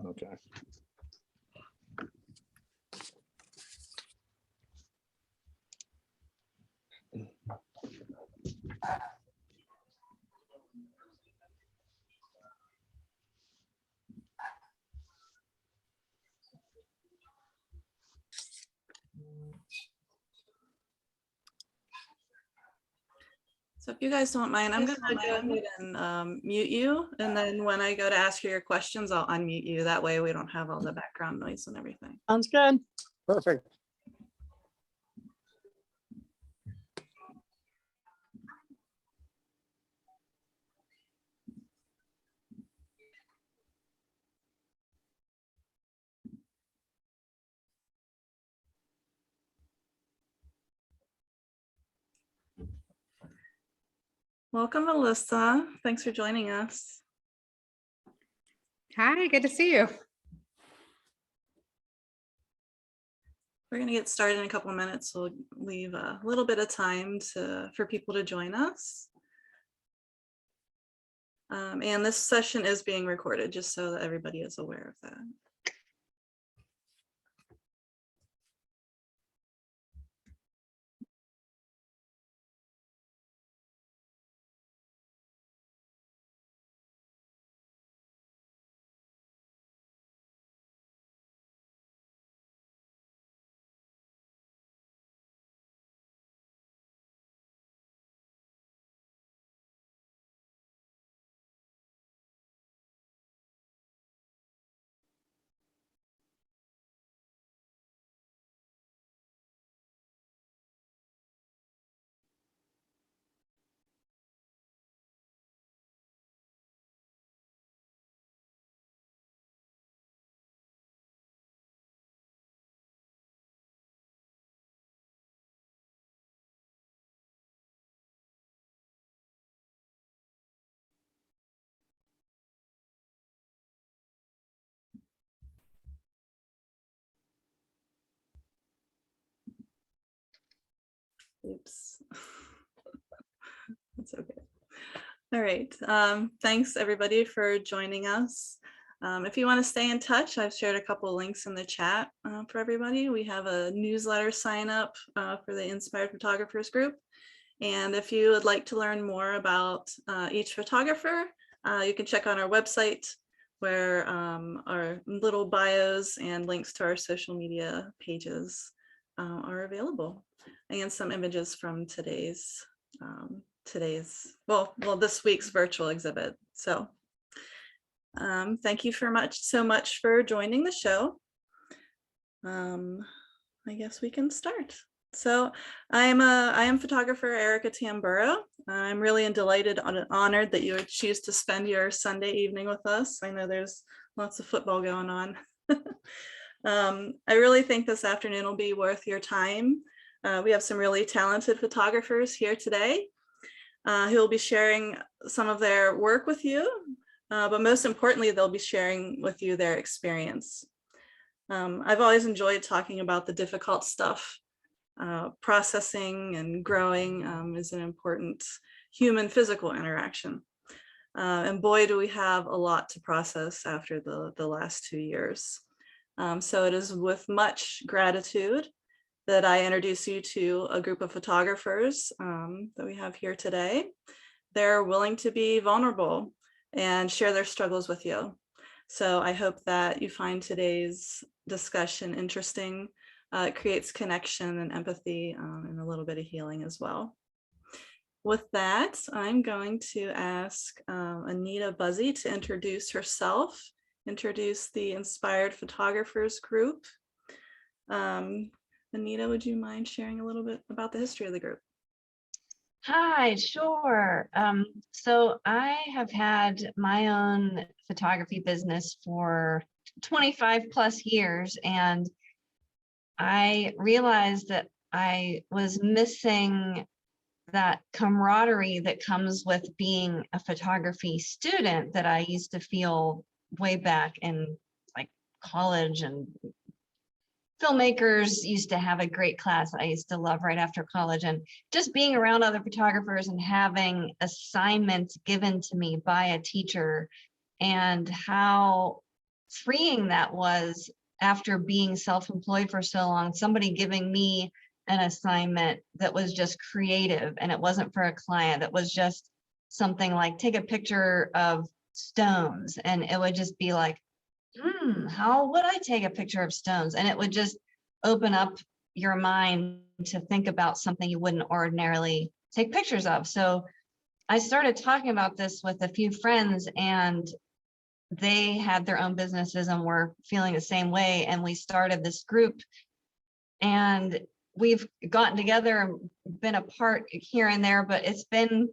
Okay. So if you guys don't mind, I'm going to go ahead and mute you. And then when I go to ask you your questions, I'll unmute you. That way we don't have all the background noise and everything. Sounds good. Perfect. Welcome, Alyssa. Thanks for joining us. Hi, good to see you. We're going to get started in a couple of minutes. We'll leave a little bit of time for people to join us. And this session is being recorded, just so that everybody is aware of that. Oops. That's okay. All right. Thanks everybody for joining us. If you want to stay in touch, I've shared a couple of links in the chat for everybody. We have a newsletter sign up for the Inspired Photographers group. And if you would like to learn more about each photographer, you can check on our website where our little bios and links to our social media pages are available, and some images from today's this week's virtual exhibit. So thank you so much for joining the show. I guess we can start. So I am photographer Erica Tamburo. I'm really delighted and honored that you would choose to spend your Sunday evening with us. I know there's lots of football going on. I really think this afternoon will be worth your time. We have some really talented photographers here today who will be sharing some of their work with you, but most importantly, they'll be sharing with you their experience. I've always enjoyed talking about the difficult stuff. Processing and growing is an important human physical interaction. And boy, do we have a lot to process after the last 2 years. So it is with much gratitude that I introduce you to a group of photographers that we have here today. They're willing to be vulnerable and share their struggles with you. So I hope that you find today's discussion interesting. It creates connection and empathy and a little bit of healing as well. With that, I'm going to ask Anita Buzzy to introduce herself, introduce the Inspired Photographers group. Anita, would you mind sharing a little bit about the history of the group? Hi, sure. So I have had my own photography business for 25 plus years, and I realized that I was missing that camaraderie that comes with being a photography student that I used to feel way back in like college, and filmmakers used to have a great class I used to love right after college, and just being around other photographers and having assignments given to me by a teacher, and how freeing that was after being self-employed for so long, somebody giving me an assignment that was just creative, and it wasn't for a client. That was just something like take a picture of stones, and it would just be like, how would I take a picture of stones? And it would just open up your mind to think about something you wouldn't ordinarily take pictures of. So I started talking about this with a few friends, and they had their own businesses and were feeling the same way. And we started this group, and we've gotten together and been apart here and there, but it's been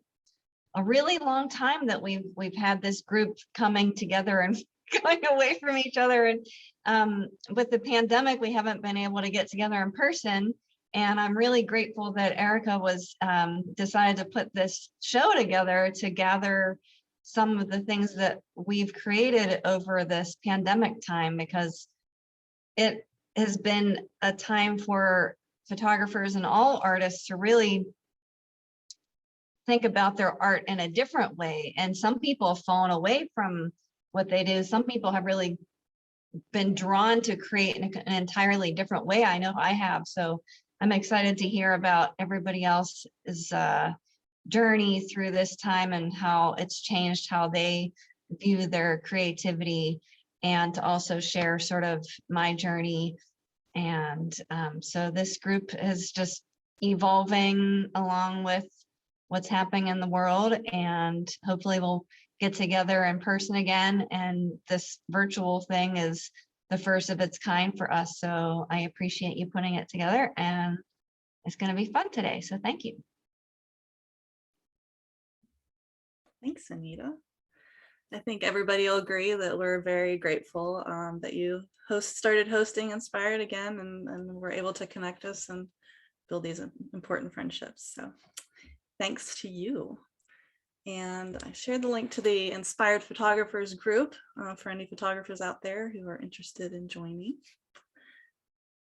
a really long time that we've had this group coming together and going away from each other. And with the pandemic, we haven't been able to get together in person. And I'm really grateful that Erica was decided to put this show together to gather some of the things that we've created over this pandemic time, because it has been a time for photographers and all artists to really think about their art in a different way. And some people have fallen away from what they do. Some people have really been drawn to create in an entirely different way. I know I have. So I'm excited to hear about everybody else's journey through this time and how it's changed how they view their creativity, and to also share sort of my journey. And so this group is just evolving along with what's happening in the world, and hopefully we'll get together in person again. And this virtual thing is the first of its kind for us. So I appreciate you putting it together, and it's going to be fun today. So thank you. Thanks, Anita. I think everybody will agree that we're very grateful that you started hosting Inspired again, and were able to connect us and build these important friendships. So thanks to you. And I shared the link to the Inspired Photographers group for any photographers out there who are interested in joining.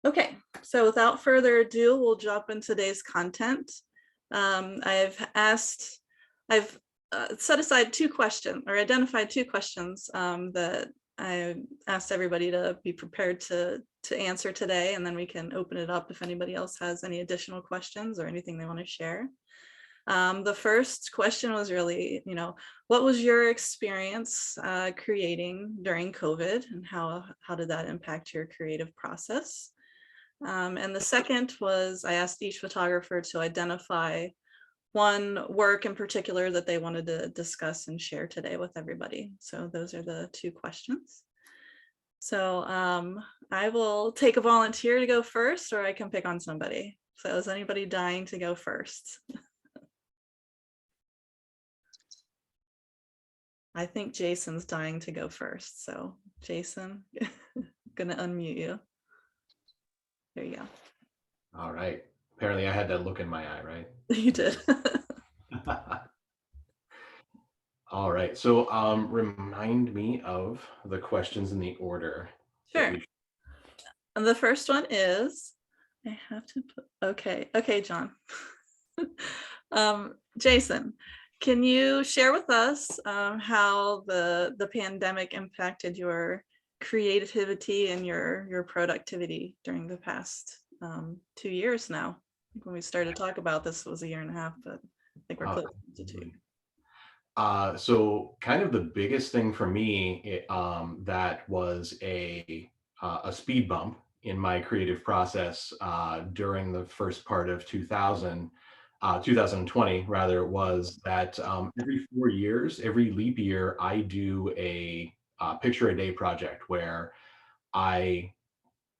Okay, so without further ado, we'll jump into today's content. I've set aside two questions, or identified two questions that I asked everybody to be prepared to answer today, and then we can open it up if anybody else has any additional questions or anything they want to share. The first question was really, what was your experience creating during COVID, and how did that impact your creative process? And the second was, I asked each photographer to identify one work in particular that they wanted to discuss and share today with everybody. So those are the two questions. So I will take a volunteer to go first, or I can pick on somebody. So is anybody dying to go first? I think Jason's dying to go first. So Jason, I'm gonna unmute you. There you go. All right. Apparently I had that look in my eye, right? You did. All right. So remind me of the questions in the order. Sure. And the first one is, I have to put, okay, John. Jason, can you share with us how the pandemic impacted your creativity and your productivity during the past 2 years now? When we started to talk about this, it was 1.5 years, but I think we're close to 2. So kind of the biggest thing for me that was a speed bump in my creative process during the first part of 2020 rather, was that every 4 years, every leap year, I do a picture a day project where I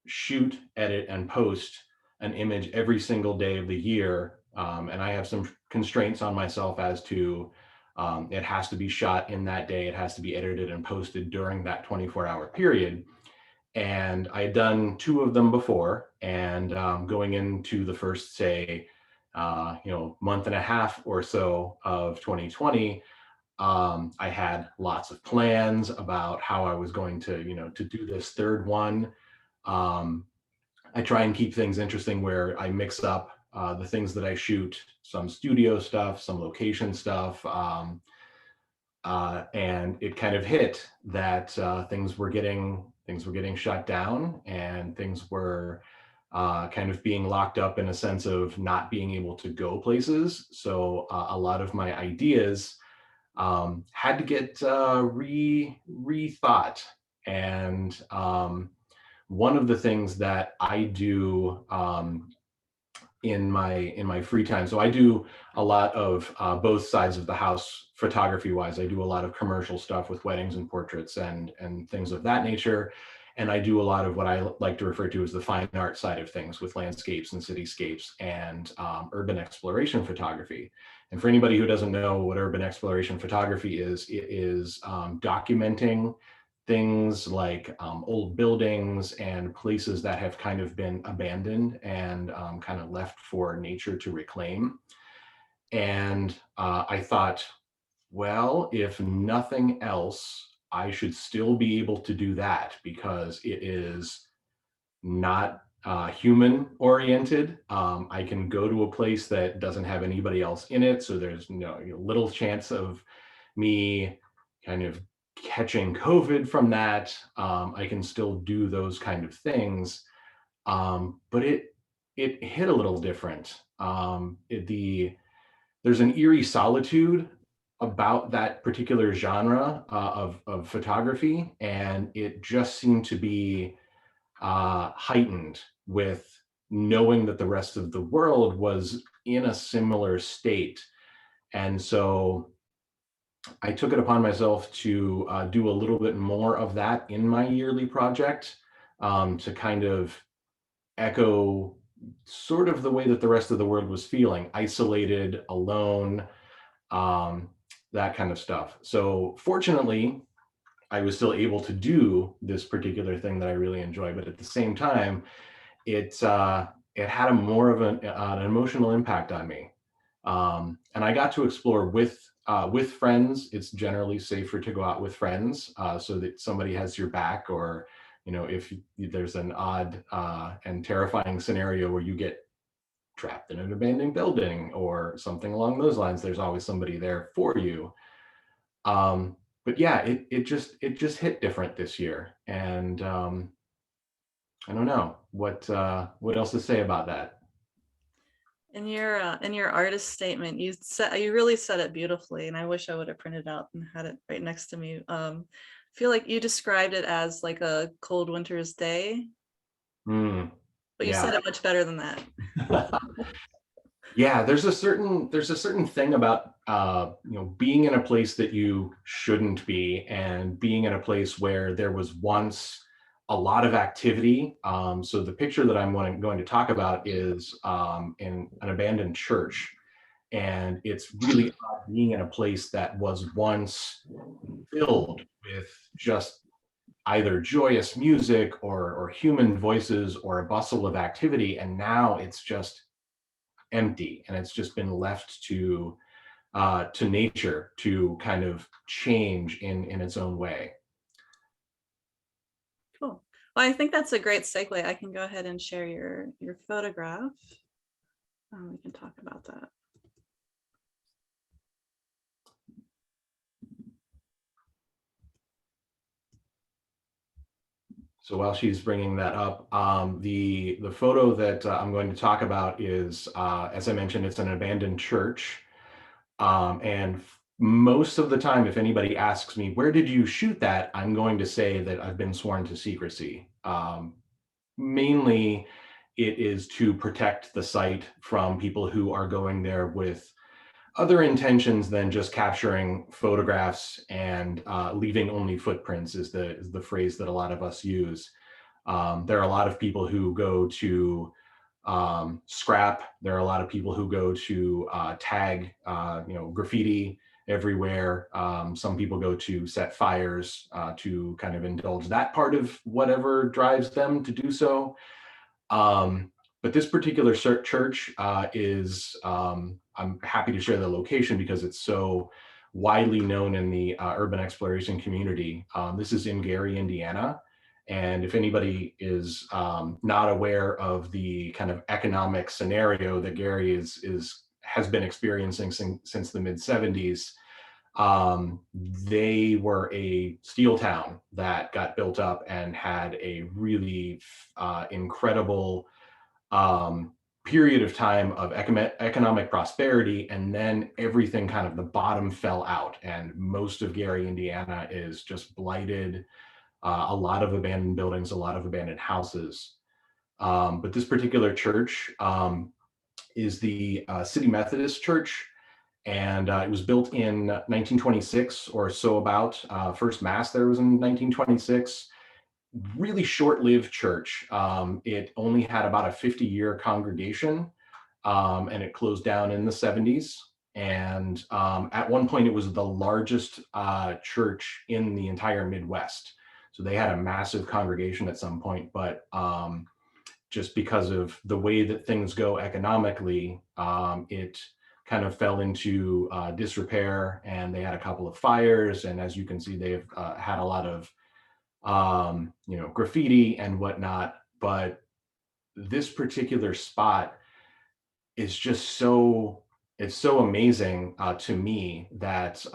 shoot, edit, and post an image every single day of the year. And I have some constraints on myself as to it has to be shot in that day. It has to be edited and posted during that 24-hour period. And I had done 2 of them before, and going into the first, say, month and a half or so of 2020, I had lots of plans about how I was going to, to do this third one. I try and keep things interesting where I mix up the things that I shoot, some studio stuff, some location stuff, And it kind of hit that things were getting shut down, and things were kind of being locked up in a sense of not being able to go places. So a lot of my ideas had to get rethought. And one of the things that I do in my free time. So I do a lot of both sides of the house photography wise. I do a lot of commercial stuff with weddings and portraits and things of that nature. And I do a lot of what I like to refer to as the fine art side of things with landscapes and cityscapes and urban exploration photography. And for anybody who doesn't know what urban exploration photography is, it is documenting things like old buildings and places that have kind of been abandoned and kind of left for nature to reclaim. And I thought, well, if nothing else, I should still be able to do that because it is not human oriented. I can go to a place that doesn't have anybody else in it, so there's little chance of me kind of catching COVID from that. I can still do those kind of things, but it hit a little different. There's an eerie solitude about that particular genre of photography, and it just seemed to be heightened with knowing that the rest of the world was in a similar state. And so I took it upon myself to do a little bit more of that in my yearly project, to kind of echo sort of the way that the rest of the world was feeling, isolated, alone, um, that kind of stuff. So fortunately, I was still able to do this particular thing that I really enjoy, but at the same time, it had a more of an emotional impact on me. And I got to explore with friends. It's generally safer to go out with friends so that somebody has your back, or if there's an odd and terrifying scenario where you get trapped in an abandoned building or something along those lines, there's always somebody there for you. But yeah, it just hit different this year, and I don't know what else to say about that. In your artist statement, you really said it beautifully, and I wish I would have printed out and had it right next to me. I feel like you described it as like a cold winter's day, Mm, but you yeah. said it much better than that. Yeah, there's a certain thing about being in a place that you shouldn't be, and being in a place where there was once a lot of activity. So the picture that I'm going to talk about is in an abandoned church, and it's really odd being in a place that was once filled with just either joyous music or human voices or a bustle of activity, and now it's just empty, and it's just been left to nature to kind of change in its own way. Cool. Well, I think that's a great segue. I can go ahead and share your photograph. We can talk about that. So while she's bringing that up, the photo that I'm going to talk about is, as I mentioned, it's an abandoned church. And most of the time, if anybody asks me, where did you shoot that? I'm going to say that I've been sworn to secrecy. Mainly, it is to protect the site from people who are going there with other intentions than just capturing photographs and leaving only footprints is the phrase that a lot of us use. There are a lot of people who go to scrap. There are a lot of people who go to tag, graffiti everywhere. Some people go to set fires to kind of indulge that part of whatever drives them to do so. But this particular church is, I'm happy to share the location because it's so widely known in the urban exploration community. This is in Gary, Indiana. And if anybody is not aware of the kind of economic scenario that Gary has been experiencing since the mid 70s, They were a steel town that got built up and had a really incredible period of time of economic prosperity, and then everything kind of the bottom fell out, and most of Gary, Indiana is just blighted. A lot of abandoned buildings, a lot of abandoned houses. But this particular church is the City Methodist Church, and it was built in 1926 or so about. First Mass there was in 1926. Really short-lived church. It only had about a 50-year congregation, and it closed down in the 70s. And at one point, it was the largest church in the entire Midwest. So they had a massive congregation at some point, but just because of the way that things go economically, it kind of fell into disrepair, and they had a couple of fires. And as you can see, they've had a lot of graffiti and whatnot. But this particular spot is just it's so amazing to me that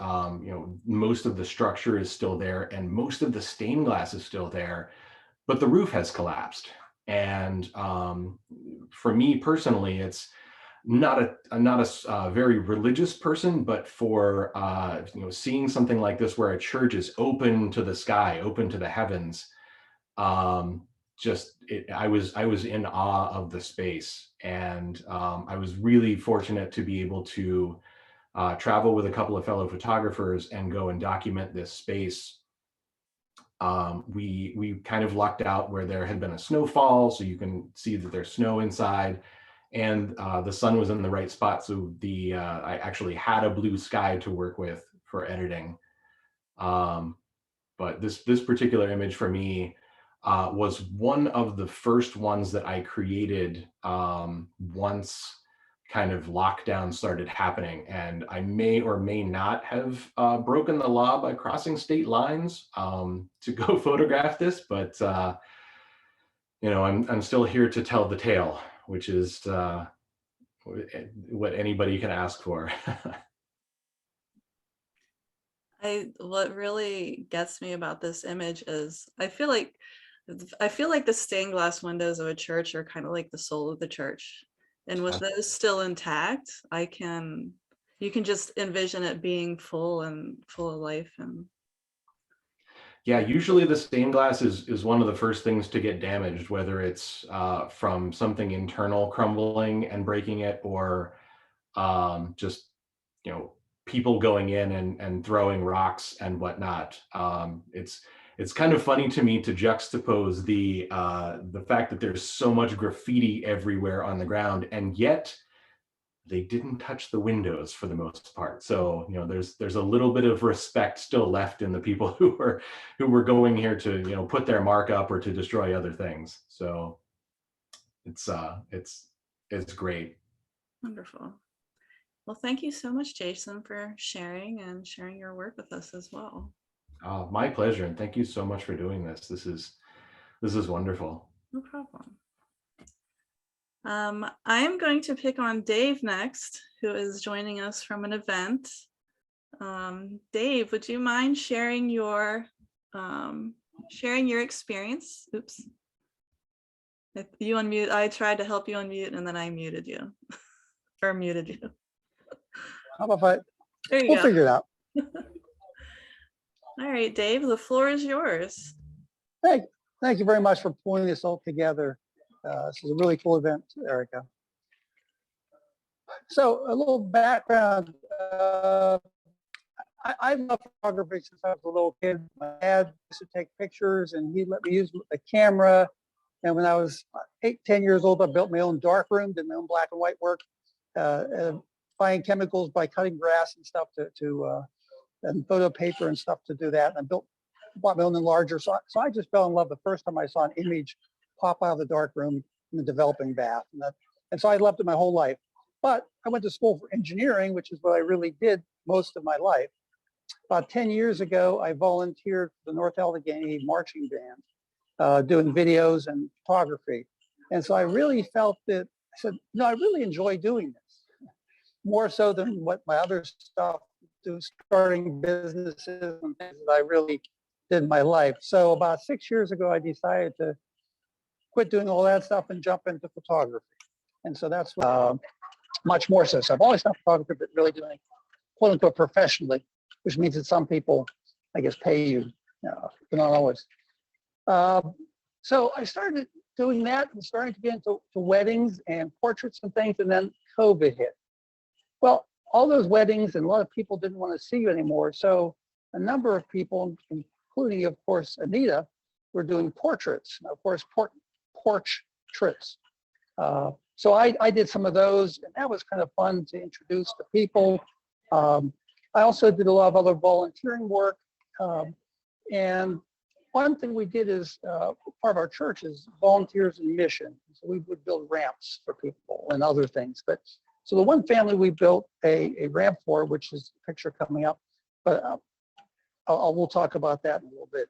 most of the structure is still there and most of the stained glass is still there, but the roof has collapsed. And for me personally, it's not a very religious person, but for seeing something like this where a church is open to the sky, open to the heavens, I was in awe of the space. And I was really fortunate to be able to travel with a couple of fellow photographers and go and document this space. We kind of lucked out where there had been a snowfall, so you can see that there's snow inside, and the sun was in the right spot, so I actually had a blue sky to work with for editing. But this particular image for me was one of the first ones that I created once kind of lockdown started happening, and I may or may not have broken the law by crossing state lines to go photograph this, but I'm still here to tell the tale, which is what anybody can ask for. What really gets me about this image is I feel like the stained glass windows of a church are kind of like the soul of the church. And with those still intact, you can just envision it being full of life. And yeah, usually the stained glass is one of the first things to get damaged, whether it's from something internal crumbling and breaking it, or just people going in and throwing rocks and whatnot. It's kind of funny to me to juxtapose the fact that there's so much graffiti everywhere on the ground, and yet they didn't touch the windows for the most part. So there's a little bit of respect still left in the people who were going here to put their mark up or to destroy other things. So it's great. Wonderful. Well, thank you so much, Jason, for sharing your work with us as well. My pleasure, and thank you so much for doing this. This is wonderful. No problem. I'm going to pick on Dave next, who is joining us from an event. Dave, would you mind sharing your experience? Oops. If you unmute, I tried to help you unmute and then I muted you or muted you. How about There you we'll go. figure it out. All right, Dave, the floor is yours. Thank you very much for pulling this all together. This is a really cool event, Erica. So a little background. I love photography since I was a little kid. My dad used to take pictures and he let me use the camera. And when I was 8-10 years old, I built my own dark room, did my own black and white work, buying chemicals by cutting grass and stuff and photo paper and stuff to do that. And I bought my own enlarger. So I just fell in love the first time I saw an image pop out of the dark room in the developing bath. And so I loved it my whole life. But I went to school for engineering, which is what I really did most of my life. About 10 years ago, I volunteered for the North Allegheny marching band, doing videos and photography. And so I really felt that, I said, no, I really enjoy doing this, more so than what my other stuff to starting businesses and things that I really did in my life. So about 6 years ago, I decided to quit doing all that stuff and jump into photography. And so that's much more so. So I've always done photography, but really doing quote unquote professionally, which means that some people, I guess, pay you, but not always. So I started doing that and starting to get into weddings and portraits and things, and then COVID hit. Well, all those weddings and a lot of people didn't want to see you anymore. So a number of people, including, of course, Anita, were doing portraits, of course, porch trips. So I did some of those, and that was kind of fun to introduce to people. I also did a lot of other volunteering work. And one thing we did is part of our church is volunteers in mission. So we would build ramps for people and other things. But so the one family we built a ramp for, which is a picture coming up, but we'll talk about that in a little bit.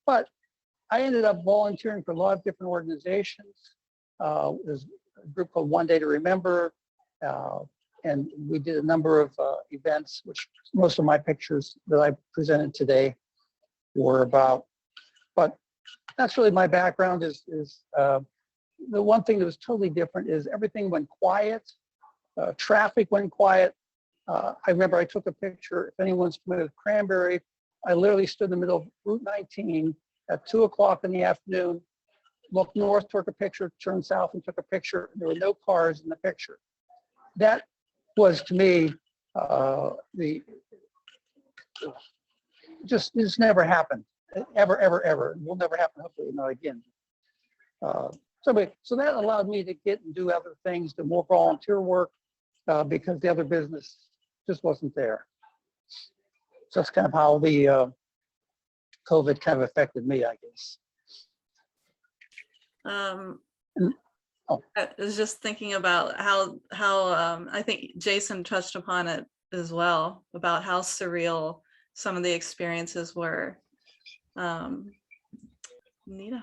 But I ended up volunteering for a lot of different organizations. There's a group called One Day to Remember, and we did a number of events, which most of my pictures that I presented today were about. But that's really my background is the one thing that was totally different is everything went quiet, traffic went quiet. I remember I took a picture, if anyone's familiar with Cranberry, I literally stood in the middle of Route 19 at 2 o'clock in the afternoon, looked north, took a picture, turned south and took a picture. There were no cars in the picture. That was to me, this never happened, ever, ever, ever. It will never happen, hopefully not again. So that allowed me to get and do other things, do more volunteer work, because the other business just wasn't there. So that's kind of how the COVID kind of affected me, I guess. I was just thinking about how I think Jason touched upon it as well, about how surreal some of the experiences were. Anita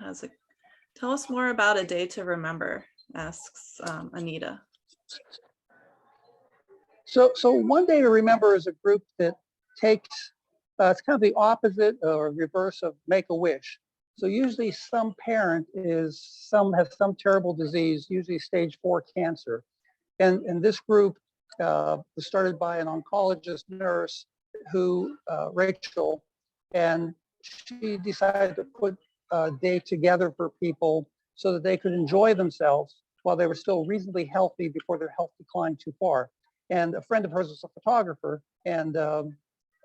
has tell us more about A Day to Remember, asks Anita. So One Day to Remember is a group that takes, it's kind of the opposite or reverse of Make-A-Wish. So usually some parent has some terrible disease, usually stage 4 cancer. And this group was started by an oncologist nurse who, Rachel, and she decided to put a day together for people so that they could enjoy themselves while they were still reasonably healthy before their health declined too far. And a friend of hers was a photographer. And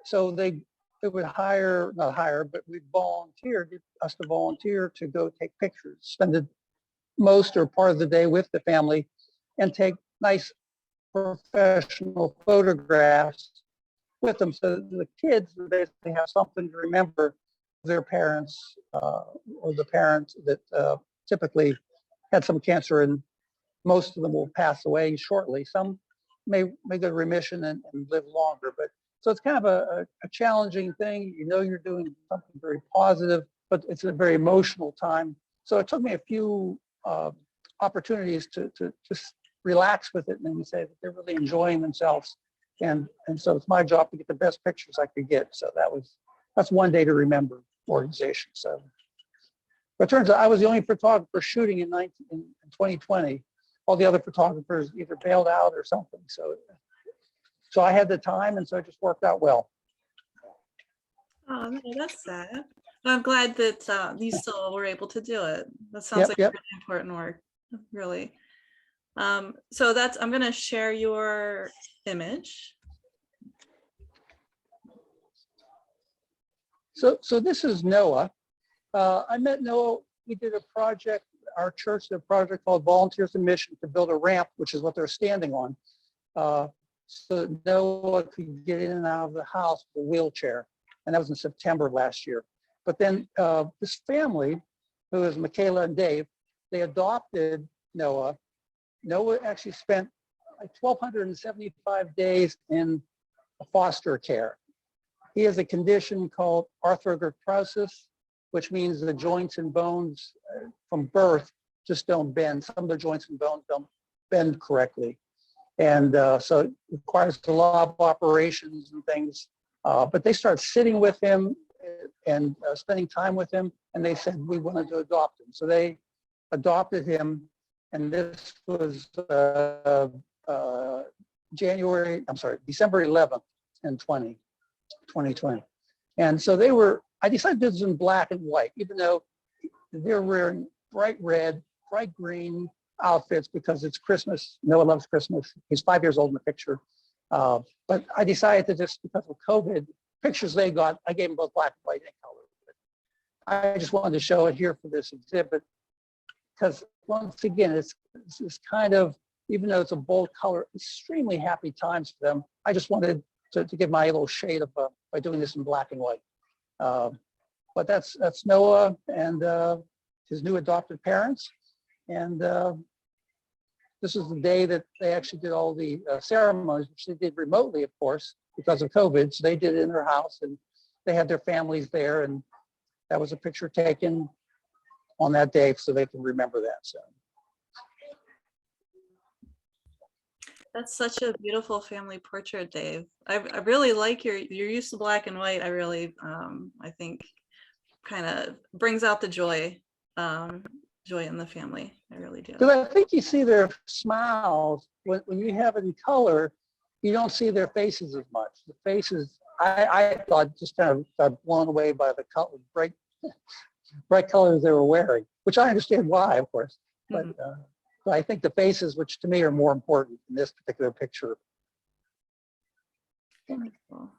so they would not hire, but we'd volunteer, get us to volunteer to go take pictures, spend most or part of the day with the family and take nice professional photographs with them so that the kids basically have something to remember their parents or the parents that typically had some cancer, and most of them will pass away shortly. Some may go to remission and live longer, but so it's kind of a challenging thing. You know, you're doing something very positive, but it's a very emotional time. So it took me a few opportunities to just relax with it and say that they're really enjoying themselves. And so it's my job to get the best pictures I could get. So that's One Day to Remember organization. So but it turns out I was the only photographer shooting in 2020. All the other photographers either bailed out or something. So I had the time, and so it just worked out well. Oh, no, that's sad. I'm glad that you still were able to do it. That sounds like really important work, really. So I'm going to share your image. So this is Noah. I met Noah. We did a project. Our church did a project called Volunteers in Mission to build a ramp, which is what they're standing on, so Noah could get in and out of the house with a wheelchair. And that was in September of last year. But then this family, who is Michaela and Dave, they adopted Noah. Noah actually spent like 1,275 days in foster care. He has a condition called arthrogryposis, which means the joints and bones from birth just don't bend. Some of the joints and bones don't bend correctly. And so it requires a lot of operations and things But they started sitting with him and spending time with him, and they said, we wanted to adopt him. So they adopted him, and this was December 11th in 2020. And so I decided this was in black and white, even though they're wearing bright red, bright green outfits because it's Christmas. Noah loves Christmas. He's 5 years old in the picture. But I decided to just, because of COVID, pictures they got, I gave them both black and white and color. I just wanted to show it here for this exhibit because once again, it's kind of, even though it's a bold color, extremely happy times for them. I just wanted to give my little shade of by doing this in black and white. But that's Noah and his new adopted parents. And this is the day that they actually did all the ceremonies, which they did remotely, of course, because of COVID. So they did it in their house, and they had their families there. And that was a picture taken on that day so they can remember that. So That's such a beautiful family portrait, Dave. I really like your use of black and white. I really, I think, kind of brings out the joy in the family. I really do. because I think you see their smiles when you have it in color, you don't see their faces as much. The faces, I thought, just kind of got blown away by the color, bright colors they were wearing, which I understand why, of course. But so I think the faces, which to me are more important in this particular picture. Wonderful.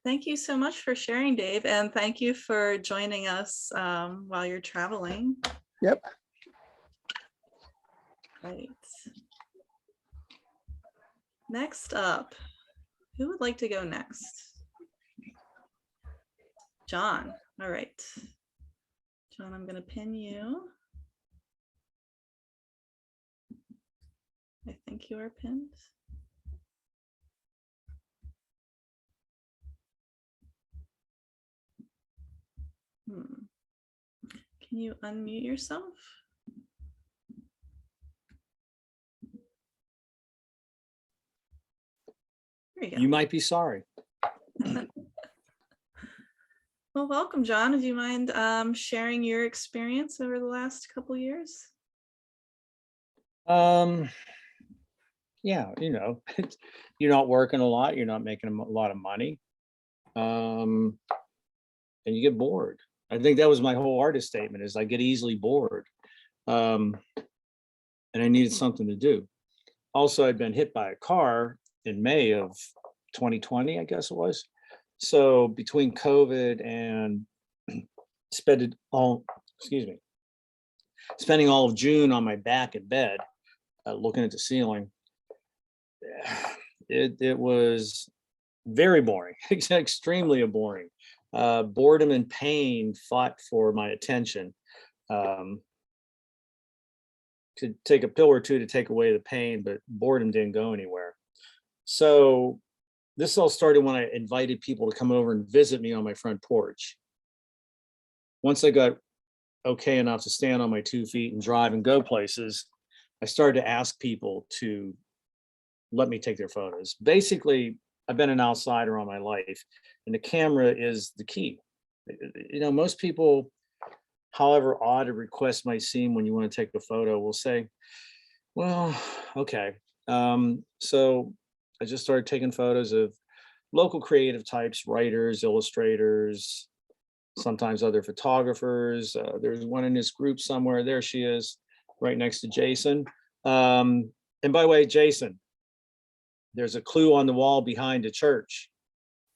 Thank you so much for sharing, Dave, and thank you for joining us while you're traveling. Yep. Right. Next up, who would like to go next? John. All right. John, I'm going to pin you. I think you are pinned. Can you unmute yourself? There you go. You might be sorry. Well, welcome, John. Do you mind sharing your experience over the last couple years? Yeah, you're not working a lot, you're not making a lot of money, and you get bored. I think that was my whole artist statement, is I get easily bored, and I needed something to do. Also, I'd been hit by a car in May of 2020, I guess it was. So between COVID and spending all of June on my back in bed, looking at the ceiling, it was very boring, extremely boring. Boredom and pain fought for my attention. Could take a pill or two to take away the pain, but boredom didn't go anywhere. So this all started when I invited people to come over and visit me on my front porch. Once I got okay enough to stand on my 2 feet and drive and go places, I started to ask people to let me take their photos. Basically, I've been an outsider all my life, and the camera is the key. Most people, however odd a request might seem when you want to take a photo, will say, well, okay. So I just started taking photos of local creative types, writers, illustrators, sometimes other photographers. There's one in this group somewhere. There she is, right next to Jason. And by the way, Jason, there's a clue on the wall behind the church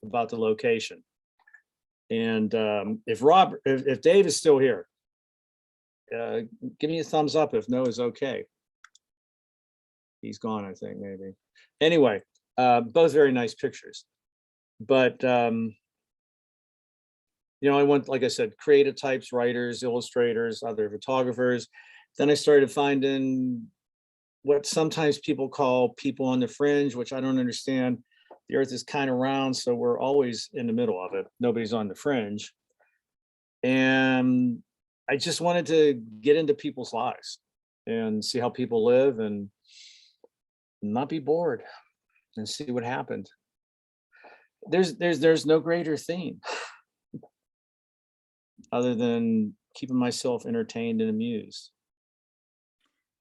about the location. And if Dave is still here, give me a thumbs up if no is okay. He's gone, I think, maybe. Anyway, both very nice pictures. But I went, like I said, creative types, writers, illustrators, other photographers. Then I started finding what sometimes people call people on the fringe, which I don't understand. The earth is kind of round, so we're always in the middle of it. Nobody's on the fringe. And I just wanted to get into people's lives and see how people live and not be bored and see what happened. there's no greater theme other than keeping myself entertained and amused.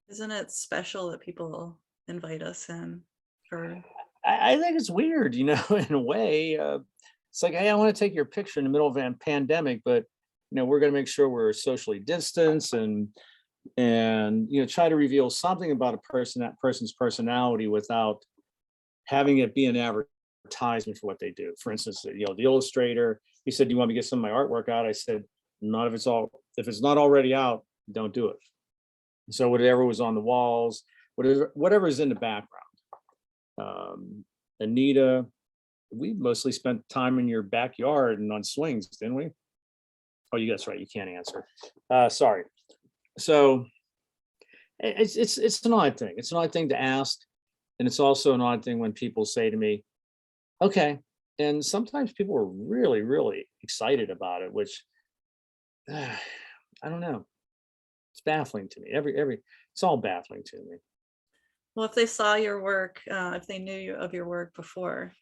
Isn't it special that people invite us in for, I think it's weird, in a way. It's like, hey, I want to take your picture in the middle of a pandemic, but we're going to make sure we're socially distanced and try to reveal something about that person's personality without having it be an advertisement for what they do. For instance, the illustrator, he said, "Do you want me to get some of my artwork out?" I said, "Not if it's not already out, don't do it." So whatever was on the walls, whatever is in the background. Anita, we mostly spent time in your backyard and on swings, didn't we? Oh, that's right. You can't answer. Sorry. So it's an odd thing. It's an odd thing to ask, and it's also an odd thing when people say to me, "Okay," and sometimes people are really, really excited about it, which I don't know. It's baffling to me. It's all baffling to me. well, if they saw your work, if they knew of your work before,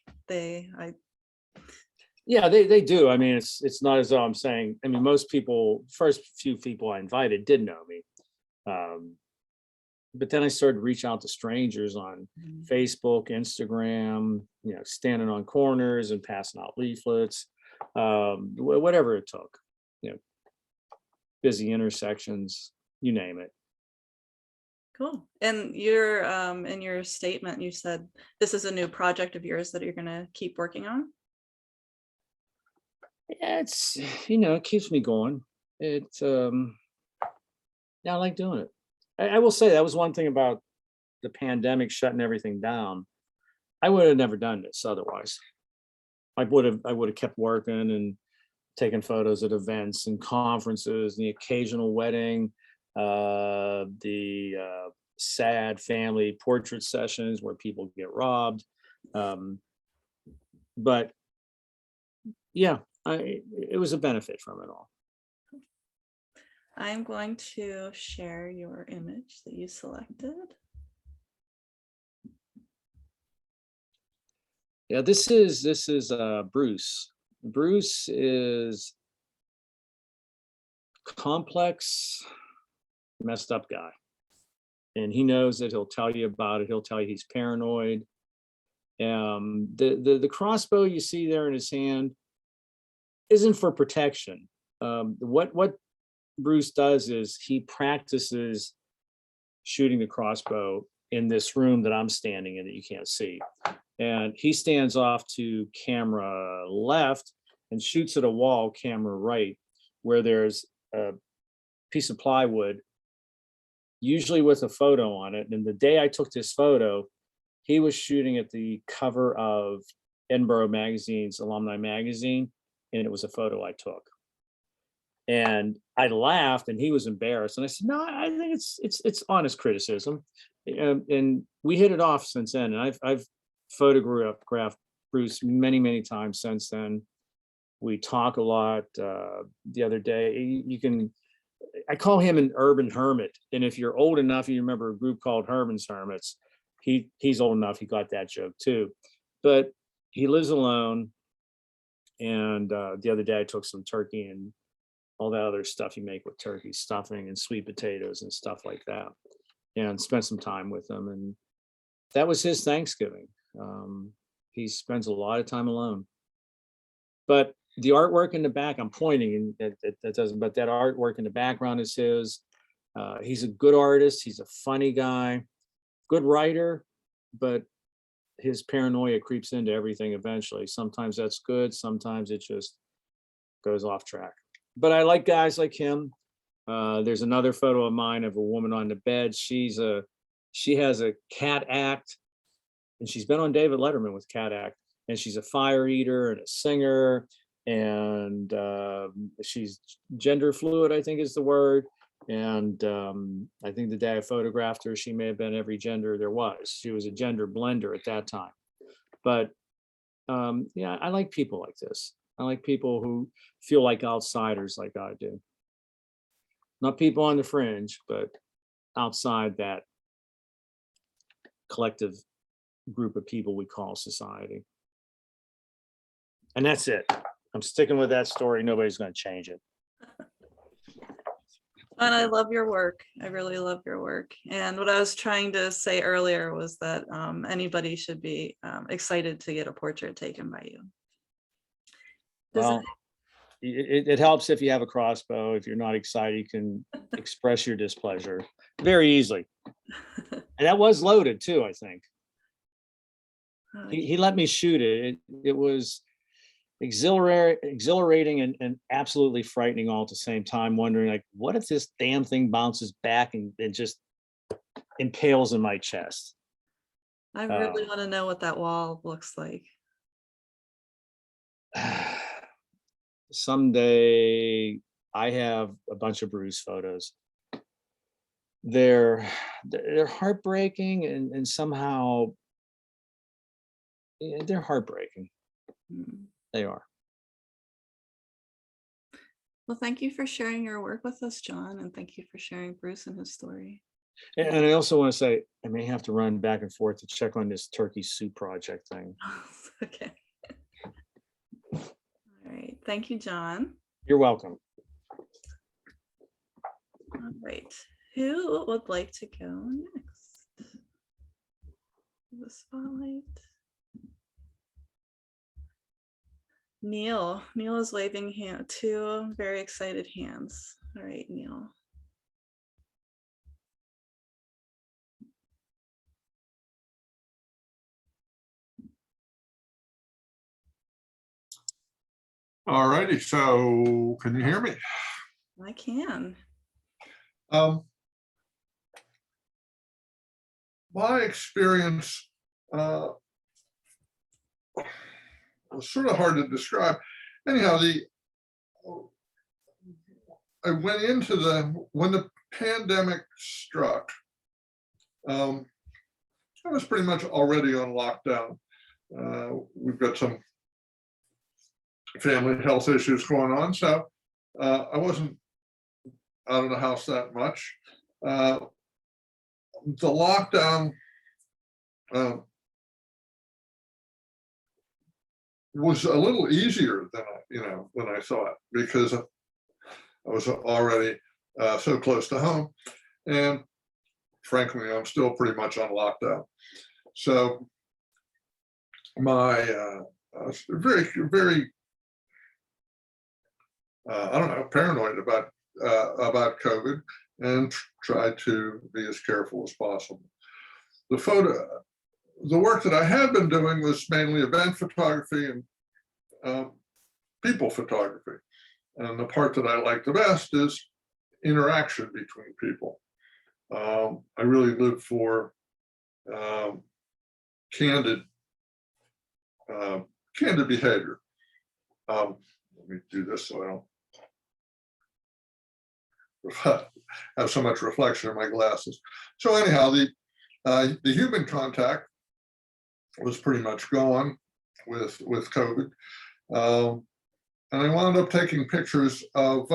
Yeah, they do. I mean, it's not as though I'm saying. I mean, most people, first few people I invited did know me, but then I started to reach out to strangers on Facebook, Instagram, standing on corners and passing out leaflets, whatever it took, busy intersections, you name it. cool. And in your statement, you said this is a new project of yours that you're going to keep working on. Yeah, it keeps me going. Yeah, I like doing it. I will say that was one thing about the pandemic shutting everything down. I would have never done this otherwise. I would have kept working and taking photos at events and conferences, the occasional wedding, the sad family portrait sessions where people get robbed. But yeah, it was a benefit from it all. I'm going to share your image that you selected. Yeah, this is Bruce. Bruce is complex, messed up guy. And he knows that he'll tell you about it. He'll tell you he's paranoid. The crossbow you see there in his hand isn't for protection. What Bruce does is he practices shooting the crossbow in this room that I'm standing in that you can't see. And he stands off to camera left and shoots at a wall, camera right, where there's a piece of plywood, usually with a photo on it. And the day I took this photo, he was shooting at the cover of Edinburgh Magazine's Alumni Magazine, and it was a photo I took. And I laughed, and he was embarrassed. And I said, "No, I think it's honest criticism." And we hit it off since then. And I've photographed Bruce many, many times since then. We talk a lot. The other day, I call him an urban hermit. And if you're old enough, you remember a group called Herman's Hermits. He's old enough, he got that joke too. But he lives alone. And the other day I took some turkey and all that other stuff you make with turkey, stuffing and sweet potatoes and stuff like that, and spent some time with him. And that was his Thanksgiving. He spends a lot of time alone. But the artwork in the back, I'm pointing, and that doesn't, but that artwork in the background is his. He's a good artist. He's a funny guy, good writer, but his paranoia creeps into everything eventually. Sometimes that's good. Sometimes it just goes off track. But I like guys like him. There's another photo of mine of a woman on the bed. She has a cat act, and she's been on David Letterman with cat act, and she's a fire eater and a singer, and she's gender fluid, I think is the word. And I think the day I photographed her, she may have been every gender there was. She was a gender blender at that time. But yeah, I like people like this. I like people who feel like outsiders like I do. Not people on the fringe, but outside that collective group of people we call society. And that's it. I'm sticking with that story. Nobody's going to change it. And I love your work. I really love your work. And what I was trying to say earlier was that anybody should be excited to get a portrait taken by you. Well, it helps if you have a crossbow. If you're not excited, you can express your displeasure very easily. And that was loaded too, I think. He let me shoot it. It was exhilarating and absolutely frightening all at the same time, wondering like, what if this damn thing bounces back and just impales in my chest? I really want to know what that wall looks like. Someday I have a bunch of Bruce photos. They're heartbreaking and somehow they're heartbreaking. They are. Well, thank you for sharing your work with us, John, and thank you for sharing Bruce and his story. And I also want to say, I may have to run back and forth to check on this turkey soup project thing. Okay. All right. Thank you, John. You're welcome. All right. Who would like to go next? The spotlight. Neil. Neil is waving two very excited hands. All right, Neil. All righty, so can you hear me? I can. My experience was sort of hard to describe. Anyhow, I went into when the pandemic struck, I was pretty much already on lockdown. We've got some family health issues going on, so I wasn't out of the house that much. The lockdown was a little easier than I thought, because I was already so close to home, and frankly, I'm still pretty much on lockdown. So my very, very I don't know, paranoid about COVID, and tried to be as careful as possible. The work that I had been doing was mainly event photography and people photography. And the part that I like the best is interaction between people. I really live for candid behavior. Let me do this so I don't have so much reflection in my glasses. So anyhow, the human contact was pretty much gone with COVID, and I wound up taking pictures of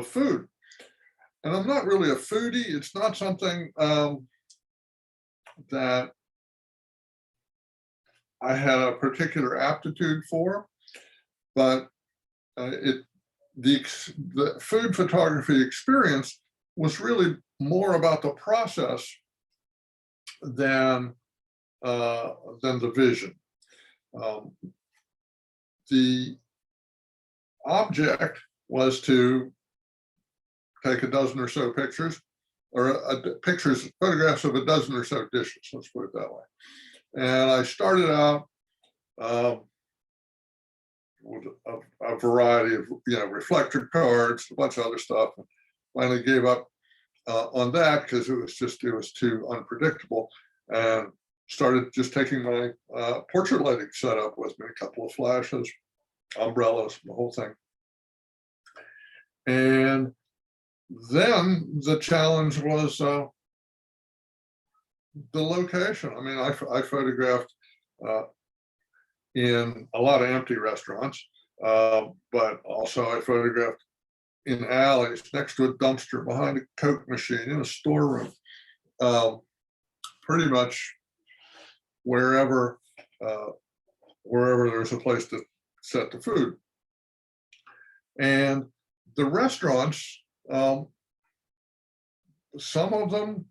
food. And I'm not really a foodie. It's not something that I had a particular aptitude for, but the food photography experience was really more about the process than the vision. The object was to take a dozen or so pictures, or photographs of a dozen or so dishes, let's put it that way. And I started out with a variety of reflector cards, a bunch of other stuff, and finally gave up on that because it was too unpredictable, and started just taking my portrait lighting setup with me, a couple of flashes, umbrellas, the whole thing. And then the challenge was the location. I mean, I photographed in a lot of empty restaurants, but also I photographed in alleys, next to a dumpster, behind a Coke machine, in a storeroom, pretty much wherever wherever there's a place to set the food. And the restaurants, some of them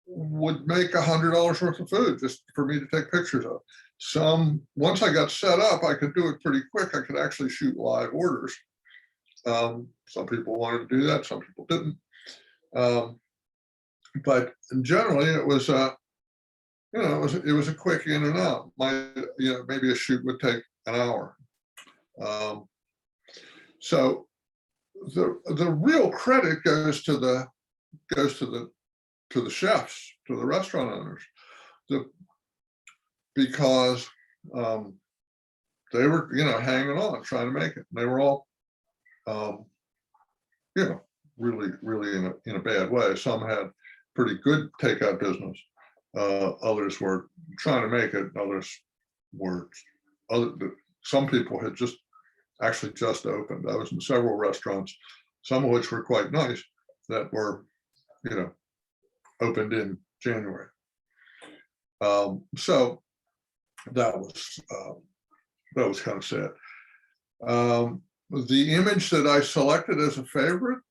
would make $100 worth of food just for me to take pictures of. Some, once I got set up, I could do it pretty quick. I could actually shoot live orders. Some people wanted to do that, some people didn't. But generally, it was it was a quick in and out. Maybe a shoot would take an hour. So the real credit goes to the chefs, to the restaurant owners, because they were hanging on, trying to make it. And they were all really in a bad way. Some had pretty good takeout business. Others were trying to make it. Others were some people had actually just opened. I was in several restaurants, some of which were quite nice, that were opened in January. So that was kind of sad. The image that I selected as a favorite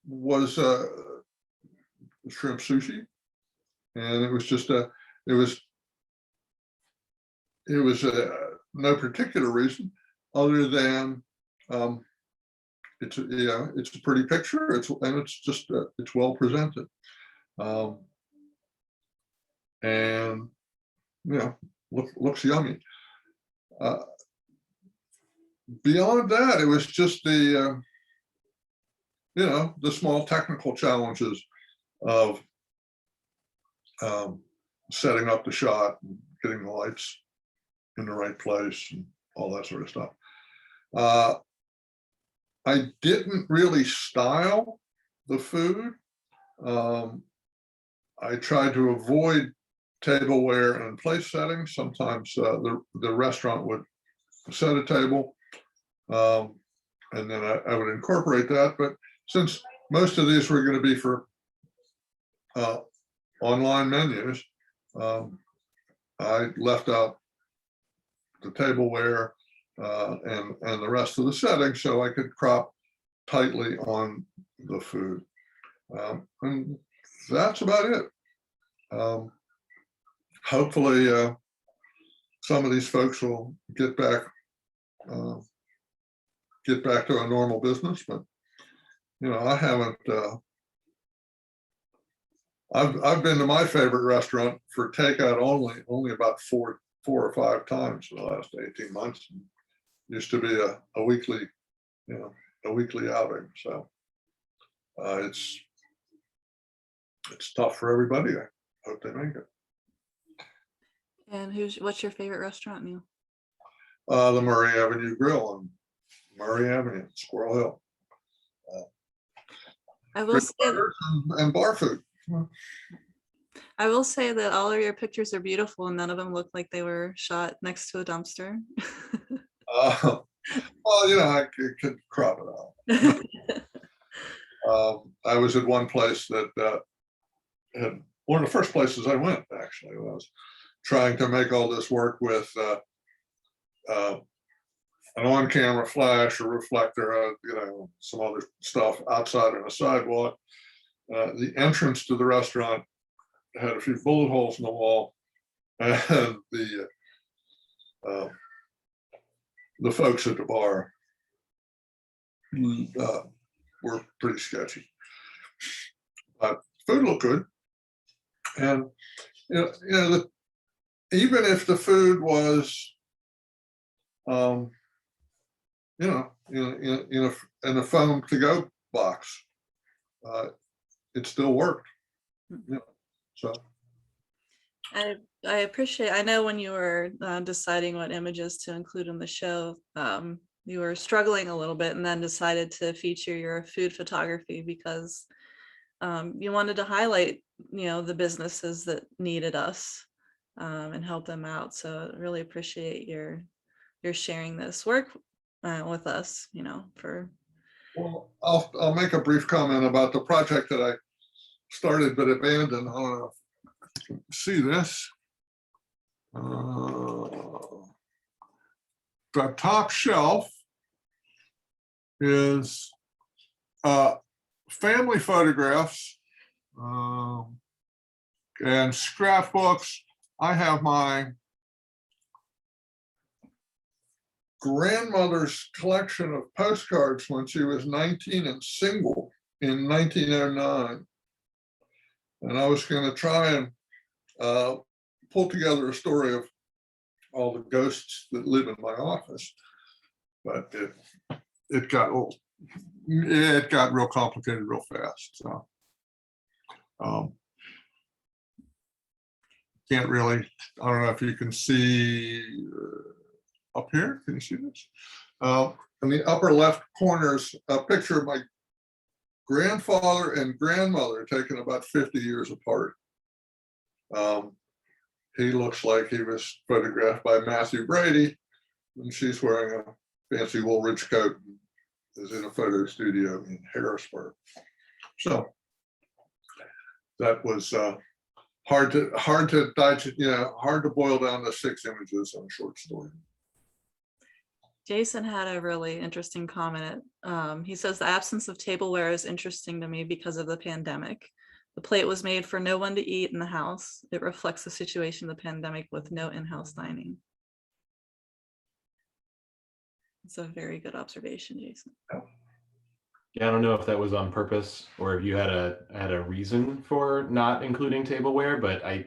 was shrimp sushi, and it was just no particular reason other than it's a pretty picture. It's well presented, and looks yummy. Beyond that, it was just the small technical challenges of setting up the shot and getting the lights in the right place and all that sort of stuff. I didn't really style the food. I tried to avoid tableware and place settings. Sometimes the restaurant would set a table, and then I would incorporate that. But since most of these were going to be for online menus, I left out the tableware and the rest of the setting so I could crop tightly on the food. And that's about it. Hopefully some of these folks will get back to a normal business, but I haven't. I've been to my favorite restaurant for takeout only about four or five times in the last 18 months. It used to be a weekly outing. So it's tough for everybody. I hope they make it. And what's your favorite restaurant, Neil? The Murray Avenue Grill on Murray Avenue, Squirrel Hill. I will say and bar food. I will say that all of your pictures are beautiful and none of them look like they were shot next to a dumpster. Well, I could crop it out. I was at one place that had one of the first places I went, actually. I was trying to make all this work with an on-camera flash, a reflector, some other stuff outside on a sidewalk. The entrance to the restaurant had a few bullet holes in the wall, and the folks at the bar were pretty sketchy. But food looked good, and even if the food was, in a foam to-go box, it still worked. So I appreciate. I know when you were deciding what images to include in the show, you were struggling a little bit, and then decided to feature your food photography because you wanted to highlight, the businesses that needed us and help them out. So I really appreciate your sharing this work with us. Well, I'll make a brief comment about the project that I started but abandoned. I don't know see this. The top shelf is family photographs and scrapbooks. I have my grandmother's collection of postcards when she was 19 and single in 1909. And I was going to try and pull together a story of all the ghosts that live in my office, but it got old. It got real complicated real fast. So can't really, I don't know if you can see up here. Can you see this? In the upper left corner is a picture of my grandfather and grandmother taken about 50 years apart. He looks like he was photographed by Matthew Brady, and she's wearing a fancy Woolridge coat and is in a photo studio in Harrisburg. So that was hard to digest, hard to boil down to 6 images on a short story. Jason had a really interesting comment. He says the absence of tableware is interesting to me because of the pandemic. The plate was made for no one to eat in the house. It reflects the situation of the pandemic with no in-house dining. It's a very good observation, Jason. Yeah, I don't know if that was on purpose or if you had a reason for not including tableware, but I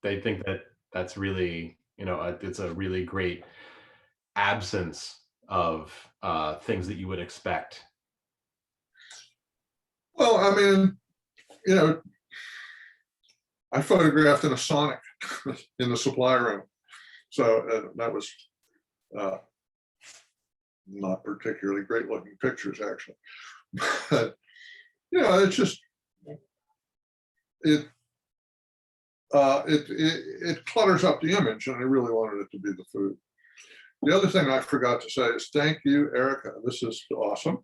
think that that's really, it's a really great absence of things that you would expect. Well, I mean, I photographed in a Sonic in the supply room. So that was not particularly great looking pictures, actually. But, it's just, it clutters up the image, and I really wanted it to be the food. The other thing I forgot to say is thank you, Erica. This is awesome.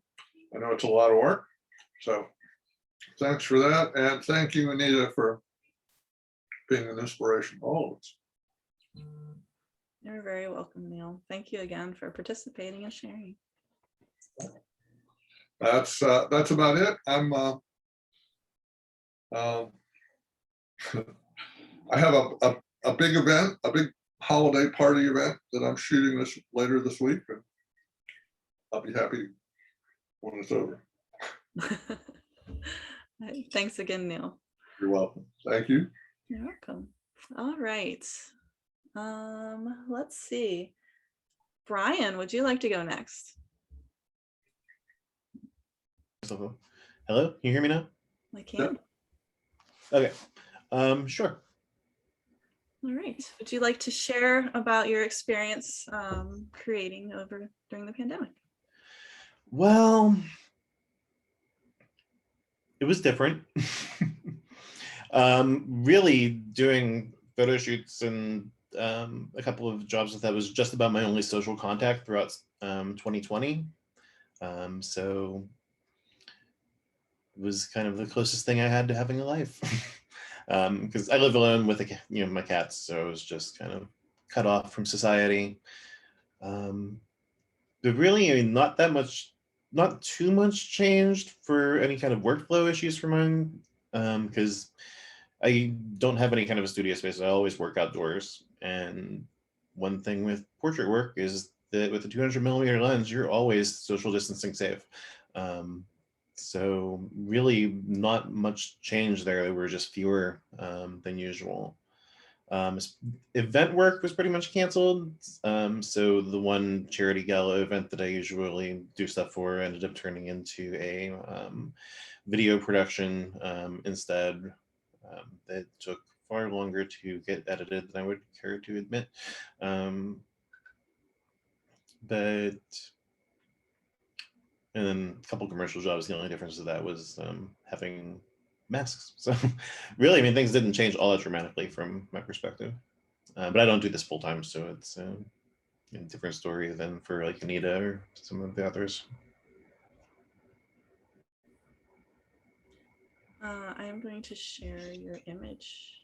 I know it's a lot of work. So thanks for that. And thank you, Anita, for being an inspiration to all of us. You're very welcome, Neil. Thank you again for participating and sharing. That's about it. I have a big event, a big holiday party event that I'm shooting later this week, and I'll be happy when it's over. Thanks again, Neil. You're welcome. Thank you. You're welcome. All right. Let's see. Brian, would you like to go next? Hello, can you hear me now? I can. Okay, sure. All right. Would you like to share about your experience creating during the pandemic? Well, it was different. Really doing photo shoots and a couple of jobs that was just about my only social contact throughout 2020. So it was kind of the closest thing I had to having a life. Because I live alone with my cats, so I was just kind of cut off from society. But really, I mean, not too much changed for any kind of workflow issues for mine, because I don't have any kind of a studio space. I always work outdoors, and one thing with portrait work is that with the 200mm lens, you're always social distancing safe. So really not much change there. There were just fewer than usual. Event work was pretty much canceled. So the one charity gala event that I usually do stuff for ended up turning into a video production instead. That took far longer to get edited than I would care to admit. And then a couple commercial jobs. The only difference of that was having masks. So really, I mean, things didn't change all that dramatically from my perspective. But I don't do this full time, so it's a different story than for like Anita or some of the others. I am going to share your image.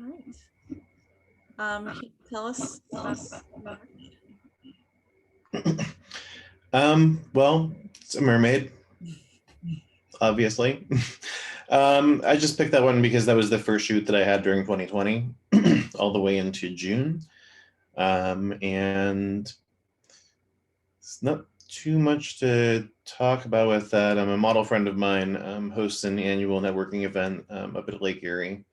All right. Can you tell us about Well, it's a mermaid, obviously. I just picked that one because that was the first shoot that I had during 2020, all the way into June. And it's not too much to talk about with that. A model friend of mine hosts an annual networking event up at Lake Erie.